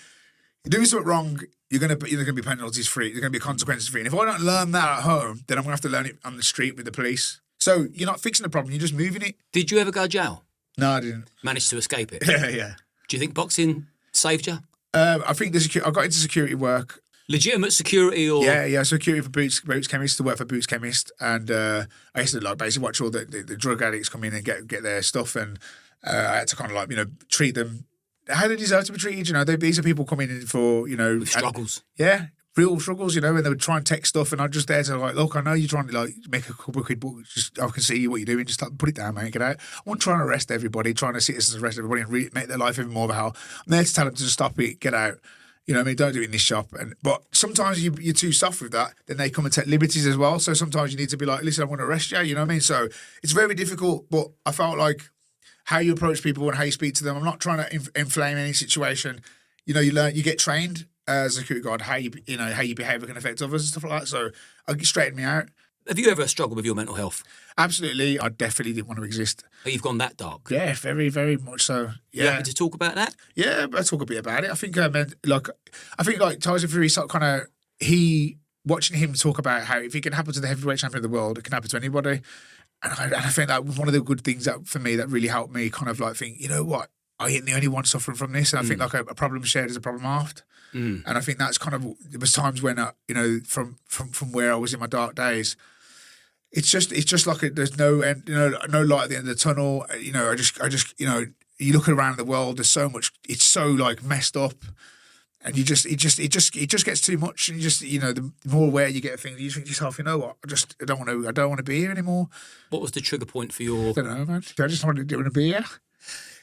you're doing something wrong, you're gonna be penalties free. There's gonna be consequences free. And if I don't learn that at home, then I'm gonna have to learn it on the street with the police. So you're not fixing the problem. You're just moving it. Did you ever go to jail? No, I didn't. Managed to escape it? Yeah. Do you think boxing saved you? I think I got into security work. Legitimate security, or yeah, security for Boots Chemist, to work for Boots Chemist, and I used to, like, basically watch all the drug addicts come in and get their stuff, and I had to kind of, like, you know, treat them how they deserve to be treated. You know, these are people coming in for, you know, with struggles. Real struggles, you know, and they would try and take stuff, and I'm just there to, like, look, I know you're trying to, like, make a couple of quid, but just I can see what you're doing. Just, like, put it down, mate. Get out. I wasn't trying to arrest everybody, trying to citizens arrest everybody and make their life even more of a hell. I'm there to tell them to just stop it, get out. You know what I mean? Don't do it in this shop. But sometimes you're too soft with that. Then they come and take liberties as well. So sometimes you need to be like, listen, I'm going to arrest you. You know what I mean? So it's very difficult. But I felt like how you approach people and how you speak to them. I'm not trying to inflame any situation. You know, you get trained as a security guard, how your behaviour can affect others and stuff like that. So it straightened me out. Have you ever struggled with your mental health? Absolutely. I definitely didn't want to exist. Oh, you've gone that dark? Yeah, very, very much so. Yeah. You happy to talk about that? Yeah, I talk a bit about it. I think Tyson Fury sort of kind of, watching him talk about how if it can happen to the heavyweight champion of the world, it can happen to anybody. And I think that was one of the good things that for me that really helped me kind of like think, you know what, I ain't the only one suffering from this. And I think like a problem shared is a problem halved. And I think that's kind of, there was times when, you know, from where I was in my dark days, it's just like there's no end, you know, no light at the end of the tunnel. You know, I just, you know, you look around the world, there's so much, it's so like messed up, and it just gets too much. And you just, you know, the more aware you get of things, you think to yourself, you know what, I don't want to be here anymore. What was the trigger point for your? I don't know, man. I just wanted to be here.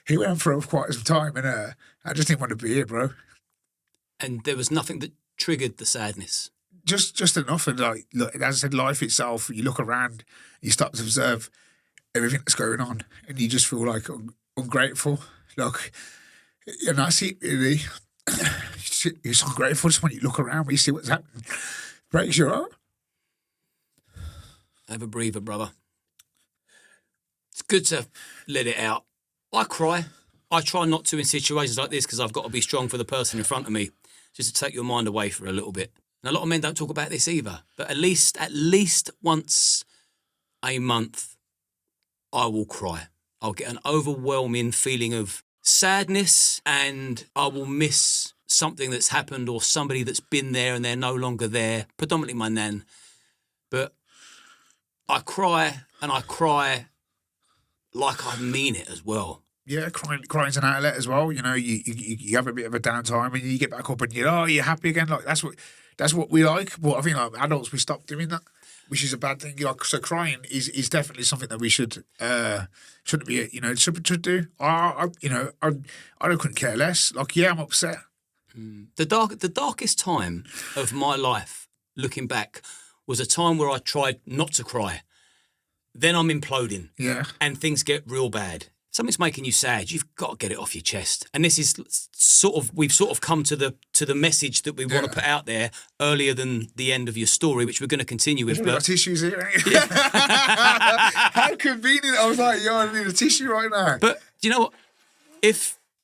He went for quite some time, and I just didn't want to be here, bro. And there was nothing that triggered the sadness. Just enough, and like, look, as I said, life itself. You look around, you start to observe everything that's going on, and you just feel like ungrateful. Like, and that's it, really. You're so ungrateful. Just when you look around, when you see what's happening, breaks your heart. Have a breather, brother. It's good to let it out. I cry. I try not to in situations like this because I've got to be strong for the person in front of me, just to take your mind away for a little bit. And a lot of men don't talk about this either. But at least once a month, I will cry. I'll get an overwhelming feeling of sadness, and I will miss something that's happened or somebody that's been there and they're no longer there, predominantly my nan. But I cry and I cry like I mean it as well. Yeah, crying's an outlet as well. You know, you have a bit of a downtime and you get back up and you're happy again. Like that's what we like. But I think like adults we stop doing that, which is a bad thing. Like, so crying is definitely something that we shouldn't be. You know, should do. I couldn't care less. Like, yeah, I'm upset. The darkest time of my life, looking back, was a time where I tried not to cry. Then I'm imploding. Yeah. And things get real bad. Something's making you sad. You've got to get it off your chest. And this is we've sort of come to the message that we want to put out there earlier than the end of your story, which we're going to continue with. We've got tissues here, ain't you? How convenient. I was like, yo, I need a tissue right now. But do you know what?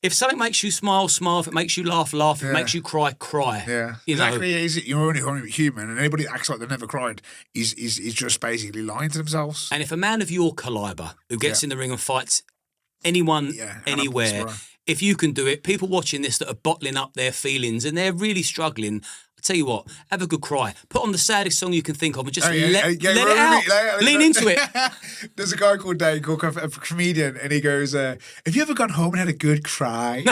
If something makes you smile, smile. If it makes you laugh, laugh. If it makes you cry, cry. Yeah, you exactly. know? You're only human, and anybody that acts like they've never cried is just basically lying to themselves. And if a man of your calibre who gets in the ring and fights anyone, anywhere, if you can do it, people watching this that are bottling up their feelings and they're really struggling, I tell you what, have a good cry. Put on the saddest song you can think of and just let it out. Lean into it. There's a guy called Dave Cook, a comedian, and he goes, have you ever gone home and had a good cry?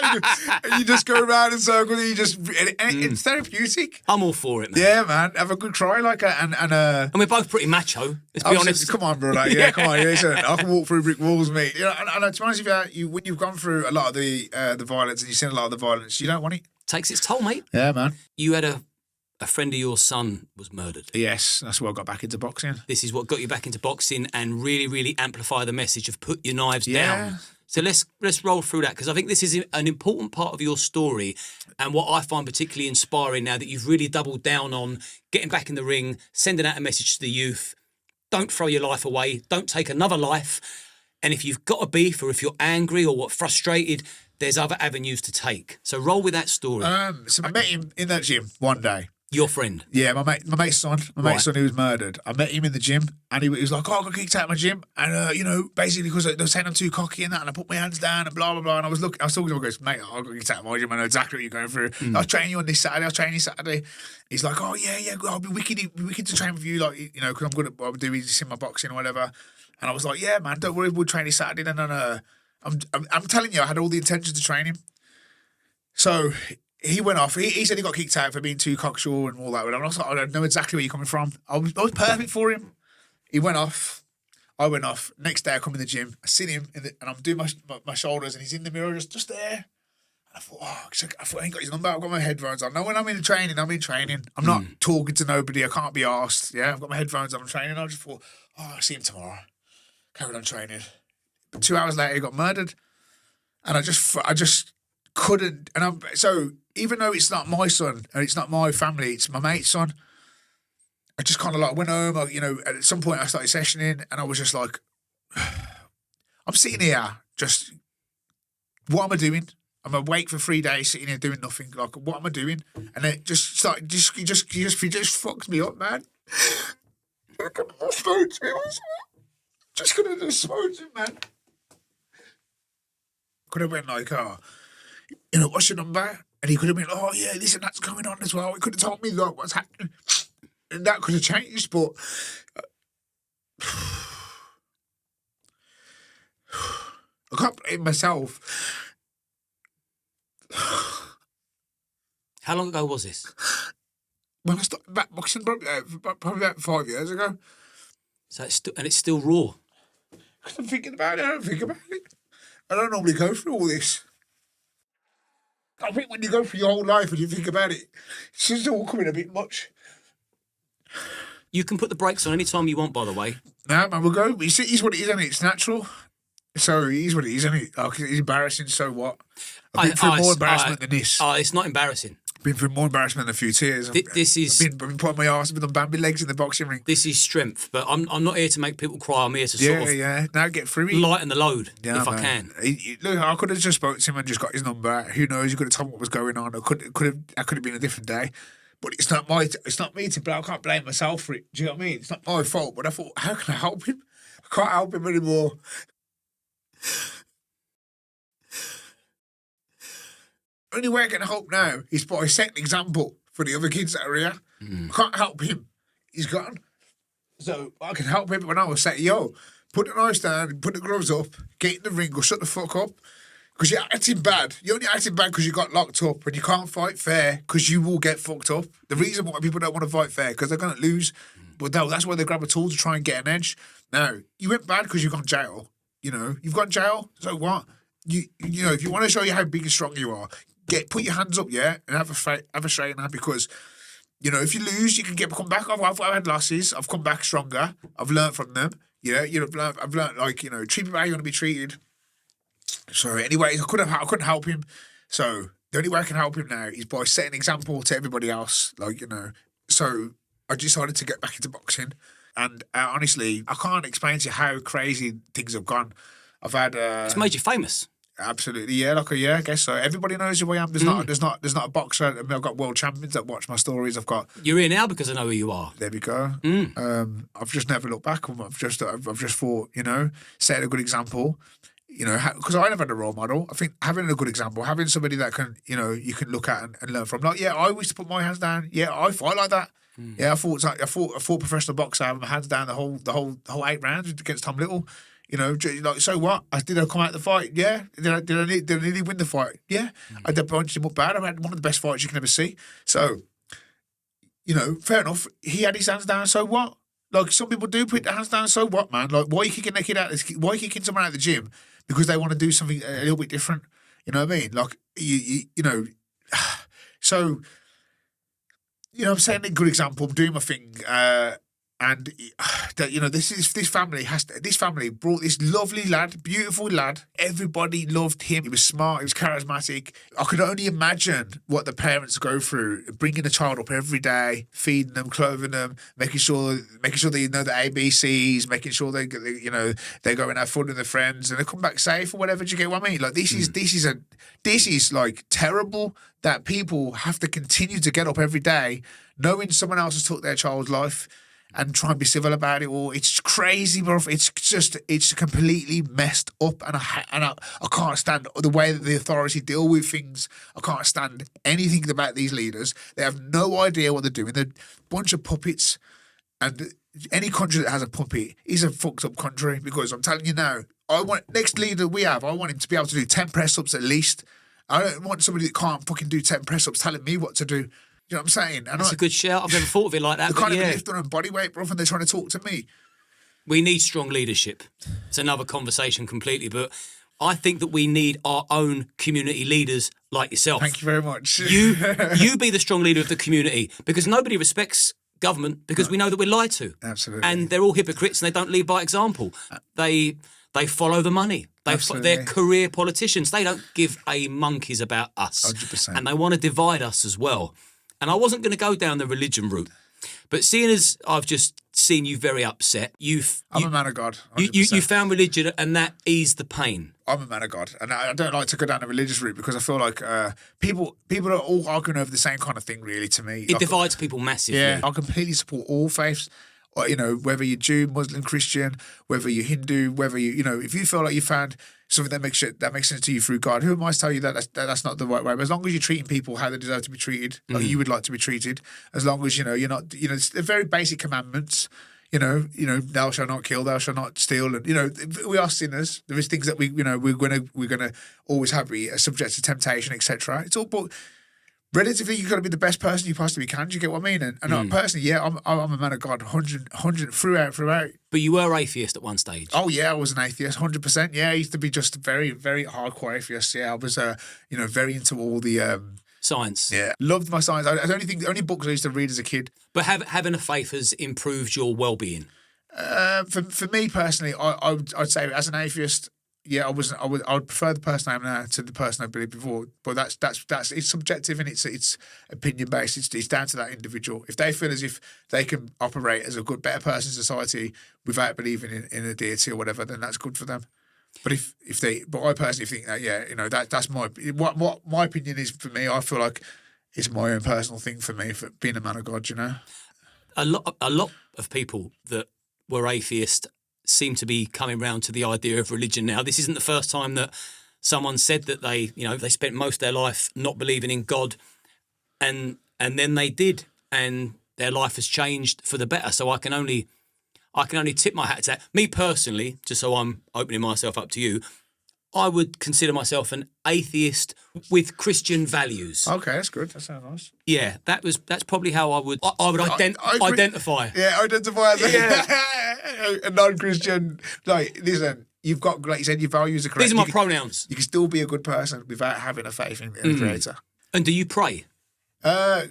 And you just go around in circles and it's therapeutic. I'm all for it, man. Yeah, man. Have a good cry and we're both pretty macho, let's be honest. Come on, brother. Yeah, come on. Yeah, listen, I can walk through brick walls, mate. You know, and to be honest with you, when you've gone through a lot of the violence and you've seen a lot of the violence, you don't want it. Takes its toll, mate. Yeah, man. You had a friend of your son was murdered. Yes, that's why I got back into boxing. This is what got you back into boxing and really, really amplify the message of put your knives down. So let's roll through that because I think this is an important part of your story and what I find particularly inspiring now that you've really doubled down on getting back in the ring, sending out a message to the youth. Don't throw your life away. Don't take another life. And if you've got a beef or if you're angry or frustrated, there's other avenues to take. So roll with that story. So I met him in that gym one day. Your friend? Yeah, my mate's son. Mate's son who was murdered. I met him in the gym and he was like, I got kicked out of my gym. And, basically because they were saying I'm too cocky and that and I put my hands down and blah, blah, blah. And I was talking to him and goes, mate, I got kicked out of my gym. I know exactly what you're going through. I'll train you on this Saturday. I'll train you Saturday. He's like, oh, yeah, I'll be wicked to train with you. Like, because I'm good at what I'm doing, just in my boxing or whatever. And I was like, yeah, man, don't worry. We'll train you Saturday. Then I'm telling you, I had all the intention to train him. So he went off. He said he got kicked out for being too cocksure and all that. And I was like, I don't know exactly where you're coming from. I was perfect for him. He went off. I went off. Next day I come in the gym. I see him and I'm doing my shoulders and he's in the mirror just there. And I thought, I ain't got his number. I've got my headphones on. Now when I'm in training, I'm in training. I'm not talking to nobody. I can't be asked. Yeah, I've got my headphones on. I'm training. I just thought, I'll see him tomorrow. Carried on training. But 2 hours later, he got murdered. And I just couldn't. And so even though it's not my son and it's not my family, it's my mate's son, I just kind of like went home. At some point I started sessioning and I was just like, I'm sitting here just, what am I doing? I'm awake for 3 days sitting here doing nothing. Like, what am I doing? And then it just started, he just fucked me up, man. Just could have just spoke to him, man. Could have been like, what's your number? And he could have been, oh, yeah, this and that's going on as well. He could have told me like, what's happening. And that could have changed, but I can't blame myself. How long ago was this? When I started back boxing, probably about 5 years ago. So it's still raw. Because I'm thinking about it, I don't think about it. I don't normally go through all this. I think when you go through your whole life and you think about it, it's just all coming a bit much. You can put the brakes on any time you want, by the way. No, man, we'll go. It is what it is, isn't it? It's natural. So it is what it is, isn't it? It's embarrassing, so what? I've been through more embarrassment than this. It's not embarrassing. Been through more embarrassment than a few tears. I've been putting my arse with the Bambi legs in the boxing ring. This is strength, but I'm not here to make people cry. I'm here to sort of now get through it. Lighten the load if I can. Look, I could have just spoke to him and just got his number. Who knows? You could have told me what was going on. I could have been a different day. But it's not me to blame. I can't blame myself for it. Do you know what I mean? It's not my fault. But I thought, how can I help him? I can't help him anymore. only way I can help now is by setting an example for the other kids that are here. I can't help him. He's gone. So I can help him when I was saying, yo, put the knives down, put the gloves up, get in the ring, or shut the fuck up. Because you're acting bad. You're only acting bad because you got locked up, and you can't fight fair because you will get fucked up. The reason why people don't want to fight fair because they're going to lose. But no, that's why they grab a tool to try and get an edge. Now, you went bad because you've gone jail. You know, you've gone jail. So what? You know, if you want to show you how big and strong you are, put your hands up, yeah, and have a straight now because, you know, if you lose, you can come back. I've had losses. I've come back stronger. I've learned from them. Yeah, you know, I've learned like, you know, treat people how you want to be treated. So anyway, I couldn't help him. So the only way I can help him now is by setting an example to everybody else. Like, you know, so I decided to get back into boxing. And honestly, I can't explain to you how crazy things have gone. I've had it's made you famous. Absolutely, yeah. I guess so. Everybody knows who I am. There's not a boxer. I mean, I've got world champions that watch my stories. You're here now because I know who you are. There we go. I've just never looked back. I've just thought, you know, set a good example. You know, because I never had a role model. I think having a good example, having somebody that can, you know, you can look at and learn from. Like, yeah, I used to put my hands down. Yeah, I fight like that. Yeah, I fought professional boxer. I had my hands down the whole 8 rounds against Tom Little. You know, like, so what? Did I come out of the fight? Yeah. Did I nearly win the fight? Yeah. I did punch him up bad. I had one of the best fights you can ever see. So, you know, fair enough. He had his hands down. So what? Like, some people do put their hands down. So what, man? Like, why are you kicking their kid out? Why are you kicking someone out of the gym because they want to do something a little bit different? You know what I mean? Like, you know. So, you know, I'm setting a good example. I'm doing my thing. And that, you know, this family brought this lovely lad, beautiful lad. Everybody loved him. He was smart. He was charismatic. I could only imagine what the parents go through, bringing a child up every day, feeding them, clothing them, making sure they know the ABCs, making sure they go and have fun with their friends, and they come back safe or whatever. Do you get what I mean? Like, this is like terrible that people have to continue to get up every day, knowing someone else has took their child's life, and try and be civil about it all. It's crazy, bro. It's completely messed up, and I can't stand the way that the authority deal with things. I can't stand anything about these leaders. They have no idea what they're doing. They're a bunch of puppets, and any country that has a puppet is a fucked up country. Because I'm telling you now, next leader we have, I want him to be able to do 10 press ups at least. I don't want somebody that can't fucking do 10 press ups telling me what to do. You know what I'm saying? And that's a good shout. I've never thought of it like that. They can't even lift their own body weight, bro, and they're trying to talk to me. We need strong leadership. It's another conversation completely, but I think that we need our own community leaders like yourself. Thank you very much. You be the strong leader of the community, because nobody respects government because we know that we're lied to. Absolutely. And they're all hypocrites and they don't lead by example. They follow the money. They're career politicians. They don't give a monkeys about us. 100%. And they want to divide us as well. And I wasn't going to go down the religion route. But seeing as I've just seen you very upset, I'm a man of God. You found religion and that eased the pain. I'm a man of God. And I don't like to go down the religious route because I feel like people are all arguing over the same kind of thing, really, to me. It divides people massively. Yeah, I completely support all faiths. You know, whether you're Jew, Muslim, Christian, whether you're Hindu, whether you know, if you feel like you found something that makes sense to you through God, who am I to tell you that's not the right way? But as long as you're treating people how they deserve to be treated, like you would like to be treated, as long as, you know, you're not, you know, it's the very basic commandments. You know, thou shalt not kill, thou shalt not steal, and, you know, we are sinners. There is things that we're gonna always have, be subject to temptation, etc. It's all, but relatively, you've got to be the best person you possibly can. Do you get what I mean? And personally, yeah, I'm a man of God, 100 throughout. But you were atheist at one stage. Oh yeah, I was an atheist, 100%. Yeah, I used to be just very, very hardcore atheist. Yeah, I was, very into all the science. Yeah, loved my science. The only books I used to read as a kid. But having a faith has improved your well-being. For me personally, I'd say as an atheist, yeah, I would prefer the person I am now to the person I believed before. But that's it's subjective and it's opinion based. It's down to that individual. If they feel as if they can operate as a better person in society without believing in a deity or whatever, then that's good for them. But but I personally think that, yeah, you know, that's what my opinion is. For me, I feel like it's my own personal thing for me, for being a man of God, you know. A lot of people that were atheist seem to be coming round to the idea of religion now. This isn't the first time that someone said that they spent most of their life not believing in God, and then they did, and their life has changed for the better. So I can only tip my hat to that. Me personally, just so I'm opening myself up to you, I would consider myself an atheist with Christian values. Okay, that's good. That sounds nice. Yeah, that's probably how I would identify. Yeah, identify as a non-Christian. Like, listen, you've got, like you said, your values are correct. These are my pronouns. You can still be a good person without having a faith in the Creator. And do you pray? I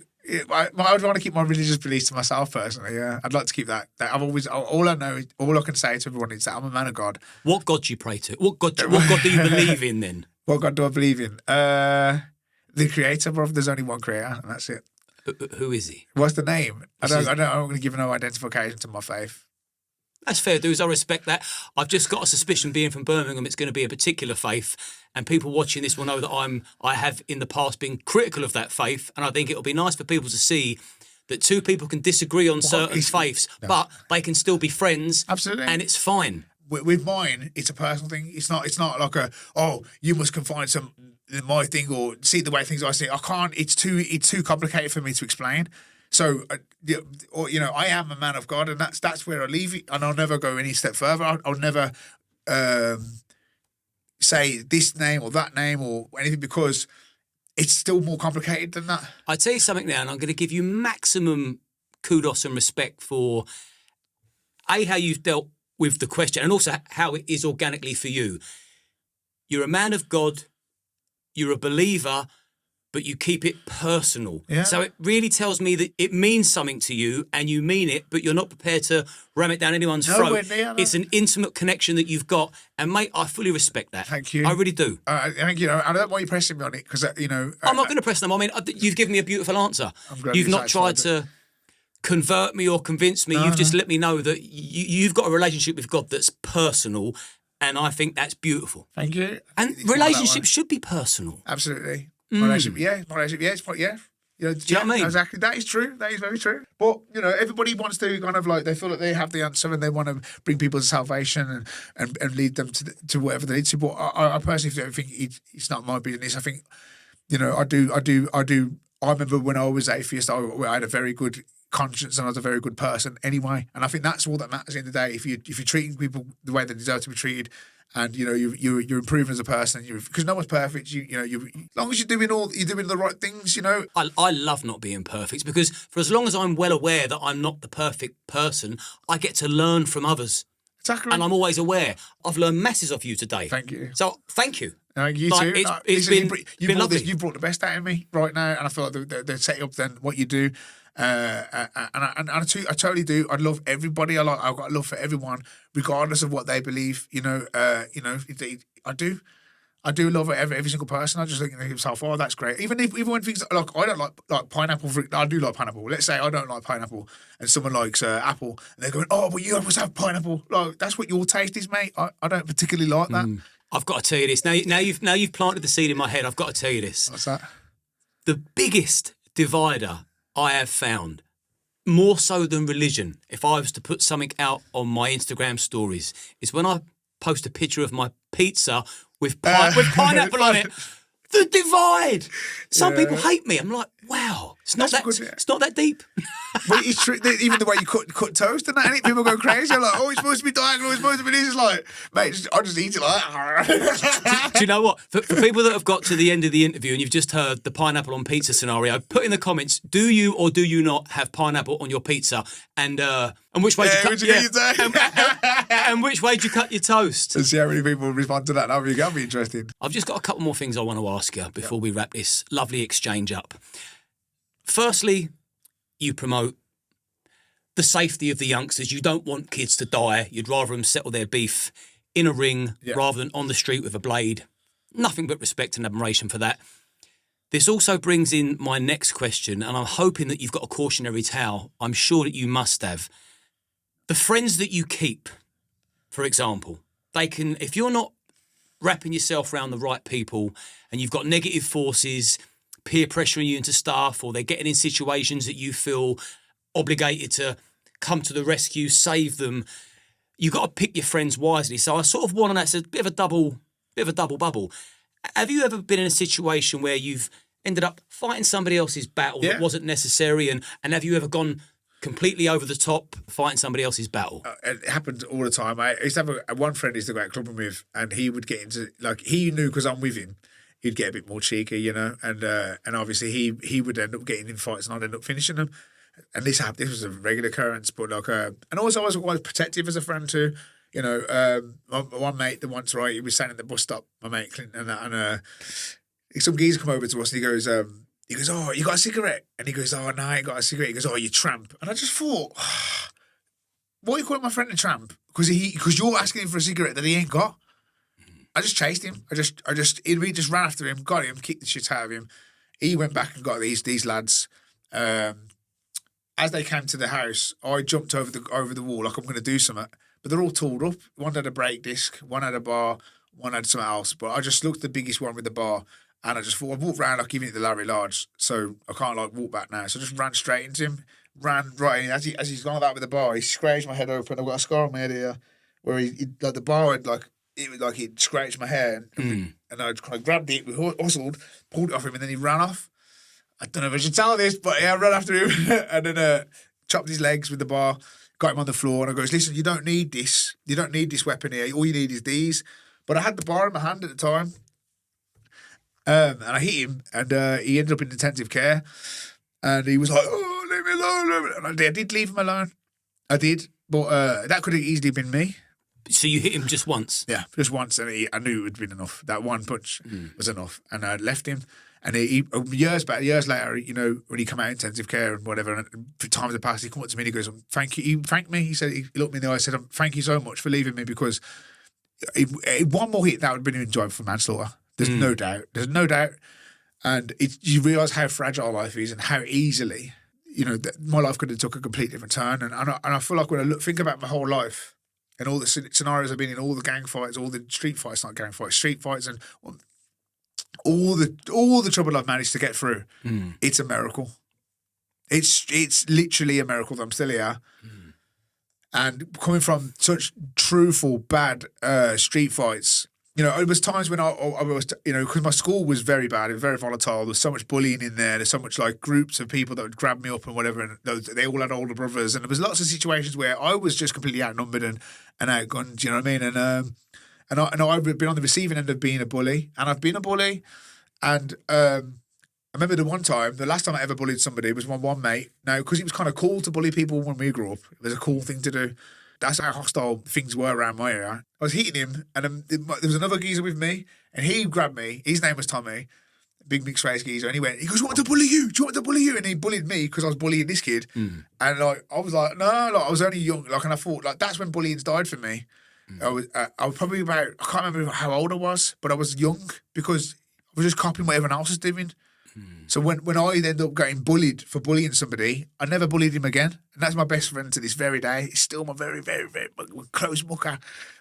would want to keep my religious beliefs to myself personally. Yeah, I'd like to keep that. I've always all I can say to everyone is that I'm a man of God. What God do you pray to? What God do you believe in then? What God do I believe in? The Creator, bro. There's only one Creator, and that's it. Who is he? What's the name? I'm going to give no identification to my faith. That's fair dues. I respect that. I've just got a suspicion, being from Birmingham, it's going to be a particular faith, and people watching this will know that I have in the past been critical of that faith, and I think it'll be nice for people to see that two people can disagree on certain faiths, but they can still be friends. Absolutely, and it's fine. With mine, it's a personal thing. It's not like you must confine my thing or see the way things I see. I can't. It's too complicated for me to explain. So, I am a man of God, and that's where I leave it, and I'll never go any step further. I'll never say this name or that name or anything, because it's still more complicated than that. I tell you something now, and I'm going to give you maximum kudos and respect for how you've dealt with the question, and also how it is organically for you. You're a man of God, you're a believer, but you keep it personal. Yeah. So it really tells me that it means something to you, and you mean it, but you're not prepared to ram it down anyone's throat. It's an intimate connection that you've got, and mate, I fully respect that. Thank you. I really do. Thank you. I don't want you pressing me on it, because I'm not going to press them. I mean, you've given me a beautiful answer. You've not tried to convert me or convince me. You've just let me know that you've got a relationship with God that's personal, and I think that's beautiful. Thank you. And relationships should be personal. Absolutely. Relationship, yeah. Yeah. Do you know what I mean? Exactly. That is true. That is very true. But, everybody wants to kind of like, they feel that they have the answer and they want to bring people to salvation and lead them to whatever they need to. But I personally don't think it's not my business. I think, I do. I remember when I was atheist, I had a very good conscience and I was a very good person anyway. And I think that's all that matters in the day. If you're treating people the way they deserve to be treated, and you're improving as a person, because no one's perfect. As long as you're doing the right things. I love not being perfect, because for as long as I'm well aware that I'm not the perfect person, I get to learn from others. Exactly. And I'm always aware. I've learned masses of you today. Thank you. So thank you. You too. It's been lovely. You brought the best out of me right now, and I feel like the setup then what you do. And I totally do. I love everybody. I've got love for everyone, regardless of what they believe. I do love every single person. I just think to myself, oh, that's great. Even when things like I don't like pineapple. I do like pineapple. Let's say I don't like pineapple, and someone likes apple, and they're going, oh, but you must have pineapple. Like, that's what your taste is, mate. I don't particularly like that. I've got to tell you this. Now you've planted the seed in my head. I've got to tell you this. What's that? The biggest divider I have found, more so than religion, if I was to put something out on my Instagram stories, is when I post a picture of my pizza with pineapple on it. The divide. Some people hate me. I'm like, wow, it's not that deep. But it's true. Even the way you cut toast and that, and people go crazy. I'm like, oh, it's supposed to be diagonal. It's supposed to be this. It's like, mate, I'll just eat it like that. Do you know what? For people that have got to the end of the interview and you've just heard the pineapple on pizza scenario, put in the comments, do you or do you not have pineapple on your pizza? And which way do you cut and which way do you cut your toast? Let's see how many people respond to that. That'll be interesting. I've just got a couple more things I want to ask you before we wrap this lovely exchange up. Firstly, you promote the safety of the youngsters. You don't want kids to die. You'd rather them settle their beef in a ring rather than on the street with a blade. Nothing but respect and admiration for that. This also brings in my next question, and I'm hoping that you've got a cautionary tale. I'm sure that you must have. The friends that you keep, for example, they can, if you're not wrapping yourself around the right people and you've got negative forces peer pressuring you into stuff, or they're getting in situations that you feel obligated to come to the rescue, save them, you've got to pick your friends wisely. So I sort of want to know, it's a bit of a double bubble. Have you ever been in a situation where you've ended up fighting somebody else's battle that wasn't necessary, and have you ever gone completely over the top fighting somebody else's battle? It happened all the time. I used to have one friend I used to go out clubbing with, and he would get into, like, he knew because I'm with him, he'd get a bit more cheeky, you know, and obviously he would end up getting in fights and I'd end up finishing them. And this was a regular occurrence, but like, and also I was quite protective as a friend too. You know, one mate, the once, right, he was sitting at the bus stop, my mate Clinton, and some geezer come over to us and he goes, oh, you got a cigarette? And he goes, oh, no, I ain't got a cigarette. He goes, oh, you tramp. And I just thought, why are you calling my friend a tramp? Because you're asking him for a cigarette that he ain't got. I just chased him. We just ran after him, got him, kicked the shit out of him. He went back and got these lads. As they came to the house, I jumped over the wall like I'm going to do something. But they're all tooled up. One had a brake disc, one had a bar, one had something else. But I just looked at the biggest one with the bar, and I just thought, I walked around like giving it to Larry Large, so I can't like walk back now. So I just ran straight into him, ran right in. As he's gone about with the bar, he scratched my head open. I've got a scar on my head here, where he like the bar had he'd scratched my hair, and I kind of grabbed it, we hustled, pulled it off him, and then he ran off. I don't know if I should tell this, but yeah, I ran after him and then chopped his legs with the bar, got him on the floor, and I goes, listen, you don't need this. You don't need this weapon here. All you need is these. But I had the bar in my hand at the time. And I hit him, and he ended up in intensive care. And he was like, oh, leave me alone. And I did leave him alone. I did. But that could have easily been me. So you hit him just once? Yeah, just once. And I knew it would have been enough. That one punch was enough. And I left him. And he years later, you know, when he came out of intensive care and whatever, and for times have passed, he come up to me and he goes, thank you. He thanked me. He said, he looked me in the eye and said, thank you so much for leaving me, because one more hit, that would have been enjoyable for manslaughter. There's no doubt. There's no doubt. And you realise how fragile life is and how easily, you know, my life could have took a complete different turn. And I feel like when I think about my whole life and all the scenarios I've been in, all the gang fights, all the street fights, not gang fights, street fights, and all the trouble I've managed to get through, it's a miracle. It's literally a miracle that I'm still here. And coming from such truthful, bad street fights, you know, it was times when I was, you know, because my school was very bad, it was very volatile. There was so much bullying in there. There's so much like groups of people that would grab me up and whatever, and they all had older brothers. And there was lots of situations where I was just completely outnumbered and outgunned. You know what I mean? And I've been on the receiving end of being a bully, and I've been a bully. And I remember the last time I ever bullied somebody was one mate. Now, because it was kind of cool to bully people when we grew up, it was a cool thing to do. That's how hostile things were around my area. I was hitting him, and there was another geezer with me, and he grabbed me. His name was Tommy, big mixed-race geezer, and he goes, "Do you want to bully you? Do you want to bully you?" And he bullied me because I was bullying this kid. And like I was like, no, like I was only young, like, and I thought like that's when bullying died for me. I was probably about, I can't remember how old I was, but I was young because I was just copying what everyone else was doing. So when I ended up getting bullied for bullying somebody, I never bullied him again. And that's my best friend to this very day. He's still my very, very, very close mucker.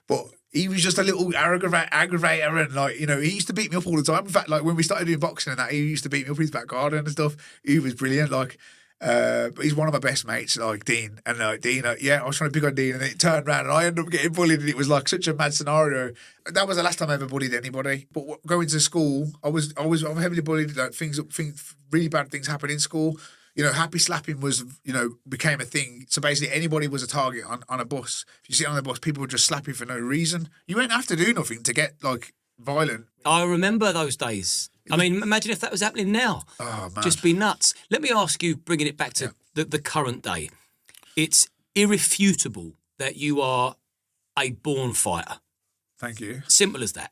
But he was just a little aggravator, and like, you know, he used to beat me up all the time. In fact, like when we started doing boxing and that, he used to beat me up in his back garden and stuff. He was brilliant. Like, but he's one of my best mates, like Dean. And like Dean, I was trying to pick on Dean, and then it turned around and I ended up getting bullied, and it was like such a mad scenario. That was the last time I ever bullied anybody. But going to school, I was heavily bullied. Like really bad things happened in school. You know, happy slapping was, you know, became a thing. So basically anybody was a target on a bus. If you sit on the bus, people would just slap you for no reason. You wouldn't have to do nothing to get like violent. I remember those days. I mean, imagine if that was happening now. Oh, man. Just be nuts. Let me ask you, bringing it back to the current day. It's irrefutable that you are a born fighter. Thank you. Simple as that.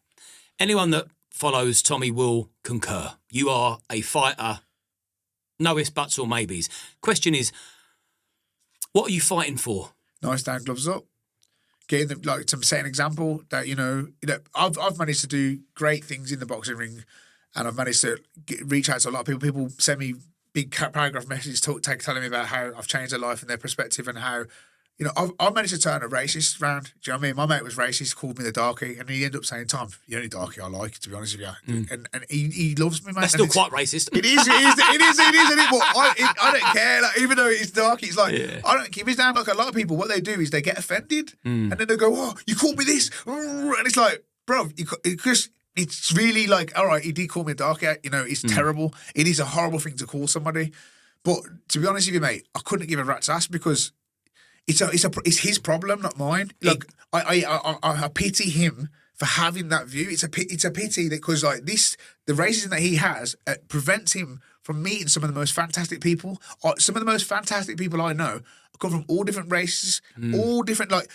Anyone that follows Tommy will concur. You are a fighter. No ifs, buts or maybes. Question is, what are you fighting for? Nice down, gloves up. Getting them, like, to set an example that, you know, I've managed to do great things in the boxing ring, and I've managed to reach out to a lot of people. People send me big paragraph messages telling me about how I've changed their life and their perspective, and how, you know, I've managed to turn a racist round. Do you know what I mean? My mate was racist, called me the darkie, and he ended up saying, "Tom, you're the only darkie I like, to be honest with you." And he loves me, man. That's still quite racist. It is, isn't it? But I don't care. Like, even though it's dark, it's like, I don't give his damn. Like, a lot of people, what they do is they get offended, and then they go, "Oh, you called me this," and it's like, bro, because it's really like, all right, he did call me a dark cat. You know, it's terrible. It is a horrible thing to call somebody. But to be honest with you, mate, I couldn't give a rat's ass because it's his problem, not mine. Like I pity him for having that view. It's a pity that because like the racism that he has prevents him from meeting some of the most fantastic people. Some of the most fantastic people I know come from all different races, all different, like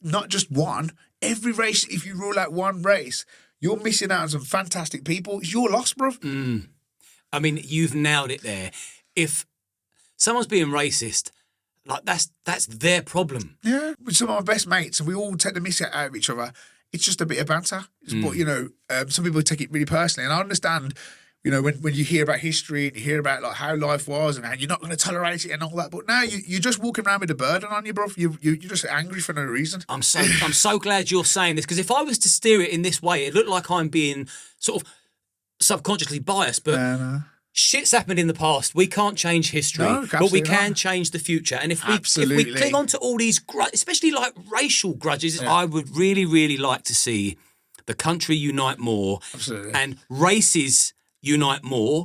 not just one. Every race. If you rule out one race, you're missing out on some fantastic people. It's your loss, bro. I mean, you've nailed it there. If someone's being racist, like that's their problem. Yeah, with some of my best mates, and we all take the miss out of each other. It's just a bit of banter. But, you know, some people take it really personally. And I understand, you know, when you hear about history and you hear about like how life was and how you're not going to tolerate it and all that. But now you're just walking around with a burden on you, bro. You're just angry for no reason. I'm so glad you're saying this because if I was to steer it in this way, it looked like I'm being sort of subconsciously biased. But shit's happened in the past. We can't change history, but we can change the future. And if we cling on to all these, especially like racial grudges, I would really, really like to see the country unite more and races unite more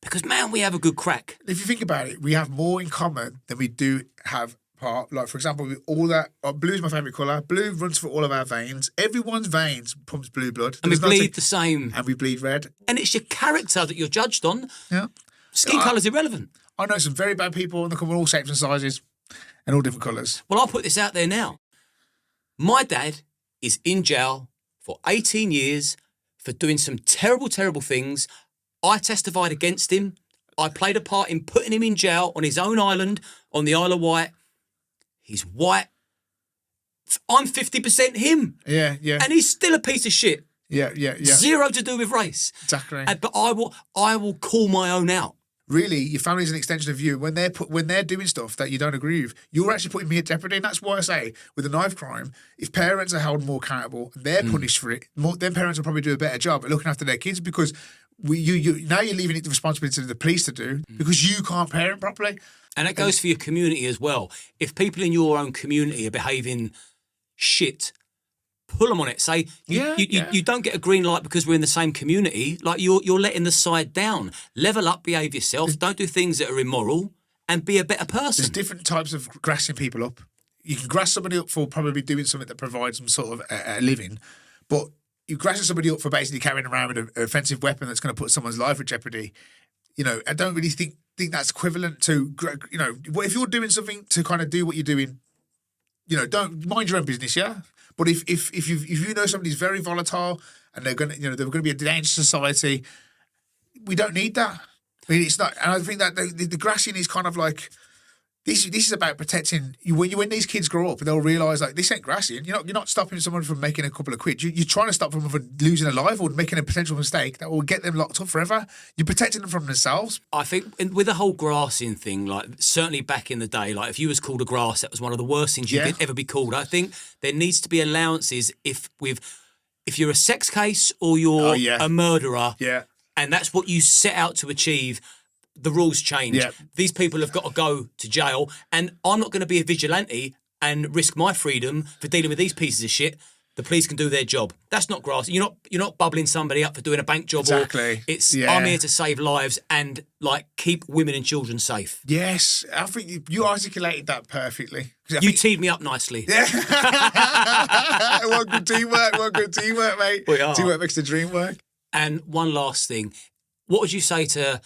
because, man, we have a good crack. If you think about it, we have more in common than we do have part. Like, for example, all that blue's my favourite colour. Blue runs through all of our veins. Everyone's veins pumps blue blood. And we bleed the same. And we bleed red. And it's your character that you're judged on. Yeah. Skin colour's irrelevant. I know some very bad people and they come in all shapes and sizes and all different colours. Well, I'll put this out there now. My dad is in jail for 18 years for doing some terrible, terrible things. I testified against him. I played a part in putting him in jail on his own island, on the Isle of Wight. He's white. I'm 50% him. Yeah. And he's still a piece of shit. Yeah. Zero to do with race. Exactly. But I will call my own out. Really, your family's an extension of you. When they're doing stuff that you don't agree with, you're actually putting me at jeopardy. And that's why I say, with a knife crime, if parents are held more accountable and they're punished for it, then parents will probably do a better job at looking after their kids because now you're leaving it the responsibility of the police to do because you can't parent properly. And that goes for your community as well. If people in your own community are behaving shit, pull them on it. Say, you don't get a green light because we're in the same community. Like, you're letting the side down. Level up, behave yourself. Don't do things that are immoral and be a better person. There's different types of grassing people up. You can grass somebody up for probably doing something that provides some sort of a living, but you grass somebody up for basically carrying around with an offensive weapon that's going to put someone's life at jeopardy. You know, I don't really think that's equivalent to, you know, if you're doing something to kind of do what you're doing, you know, don't mind your own business, yeah? But if you know somebody's very volatile and they're going to be a danger to society, we don't need that. I mean, it's not, and I think that the grassing is kind of like this is about protecting you. When these kids grow up, they'll realise like this ain't grassing. You're not stopping someone from making a couple of quid. You're trying to stop them from losing a life or making a potential mistake that will get them locked up forever. You're protecting them from themselves. I think with the whole grassing thing, like certainly back in the day, like if you was called a grass, that was one of the worst things you could ever be called. I think there needs to be allowances if you're a sex case or you're a murderer, and that's what you set out to achieve. The rules change. Yeah. These people have got to go to jail, and I'm not going to be a vigilante and risk my freedom for dealing with these pieces of shit. The police can do their job. That's not grass. You're not bubbling somebody up for doing a bank job. Exactly. I'm here to save lives and like keep women and children safe. Yes, I think you articulated that perfectly. You teed me up nicely. Yeah. One good teamwork, mate. We are. Teamwork makes the dream work. And one last thing, what would you say to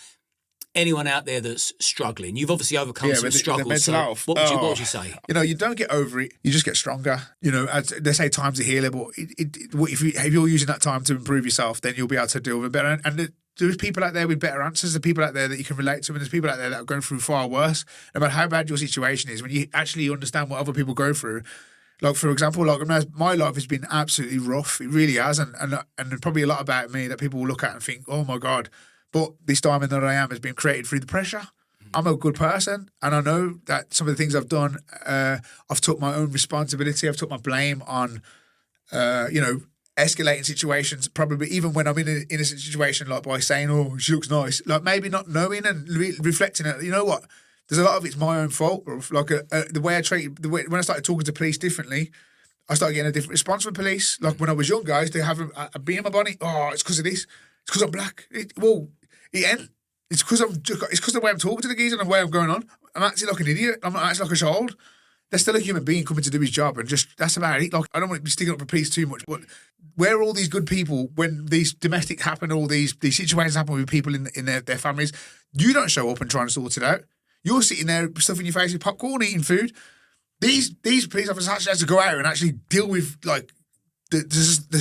anyone out there that's struggling? You've obviously overcome some struggles. Mental health. What would you say? You know, you don't get over it. You just get stronger. You know, as they say, time's a healer. But if you're using that time to improve yourself, then you'll be able to deal with it better. And there's people out there with better answers. There's people out there that you can relate to, and there's people out there that are going through far worse. No matter how bad your situation is, when you actually understand what other people go through. Like, for example, my life has been absolutely rough. It really has. And probably a lot about me that people will look at and think, oh, my God. But this diamond that I am has been created through the pressure. I'm a good person, and I know that some of the things I've done, I've took my own responsibility. I've took my blame on, escalating situations. Probably even when I'm in a situation like by saying, "Oh, she looks nice," like maybe not knowing and reflecting it. You know what? There's a lot of it's my own fault. Like the way I treated when I started talking to police differently. I started getting a different response from police. Like when I was young, guys, they have a bee in my bonnet. Oh, it's because of this. It's because I'm black. It's because it's because of the way I'm talking to the geezer and the way I'm going on. I'm acting like an idiot. I'm not acting like a child. They're still a human being coming to do his job, and just that's about it. Like I don't want to be sticking up for police too much, but where are all these good people when these domestic happen, all these situations happen with people in their families? You don't show up and try and sort it out. You're sitting there stuffing your face with popcorn, eating food. These police officers actually have to go out and actually deal with like the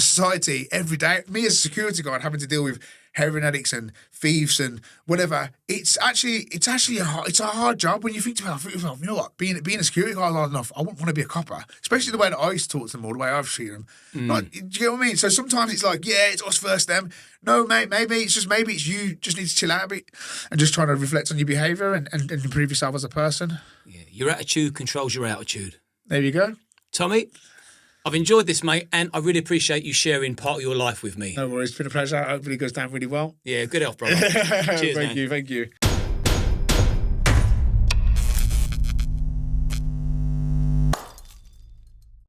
society every day. Me as a security guard having to deal with heroin addicts and thieves and whatever. It's actually a hard job when you think to yourself, you know what, being a security guard hard enough, I wouldn't want to be a copper, especially the way that I used to talk to them or the way I've treated them. Like, do you get what I mean? So sometimes it's like, yeah, it's us versus them. No, mate, maybe it's you just need to chill out a bit and just trying to reflect on your behaviour and improve yourself as a person. Yeah, your attitude controls your altitude. There you go. Tommy, I've enjoyed this, mate, and I really appreciate you sharing part of your life with me. No worries, it's been a pleasure. Hopefully it goes down really well. Yeah, good health, brother. Cheers, Thank you.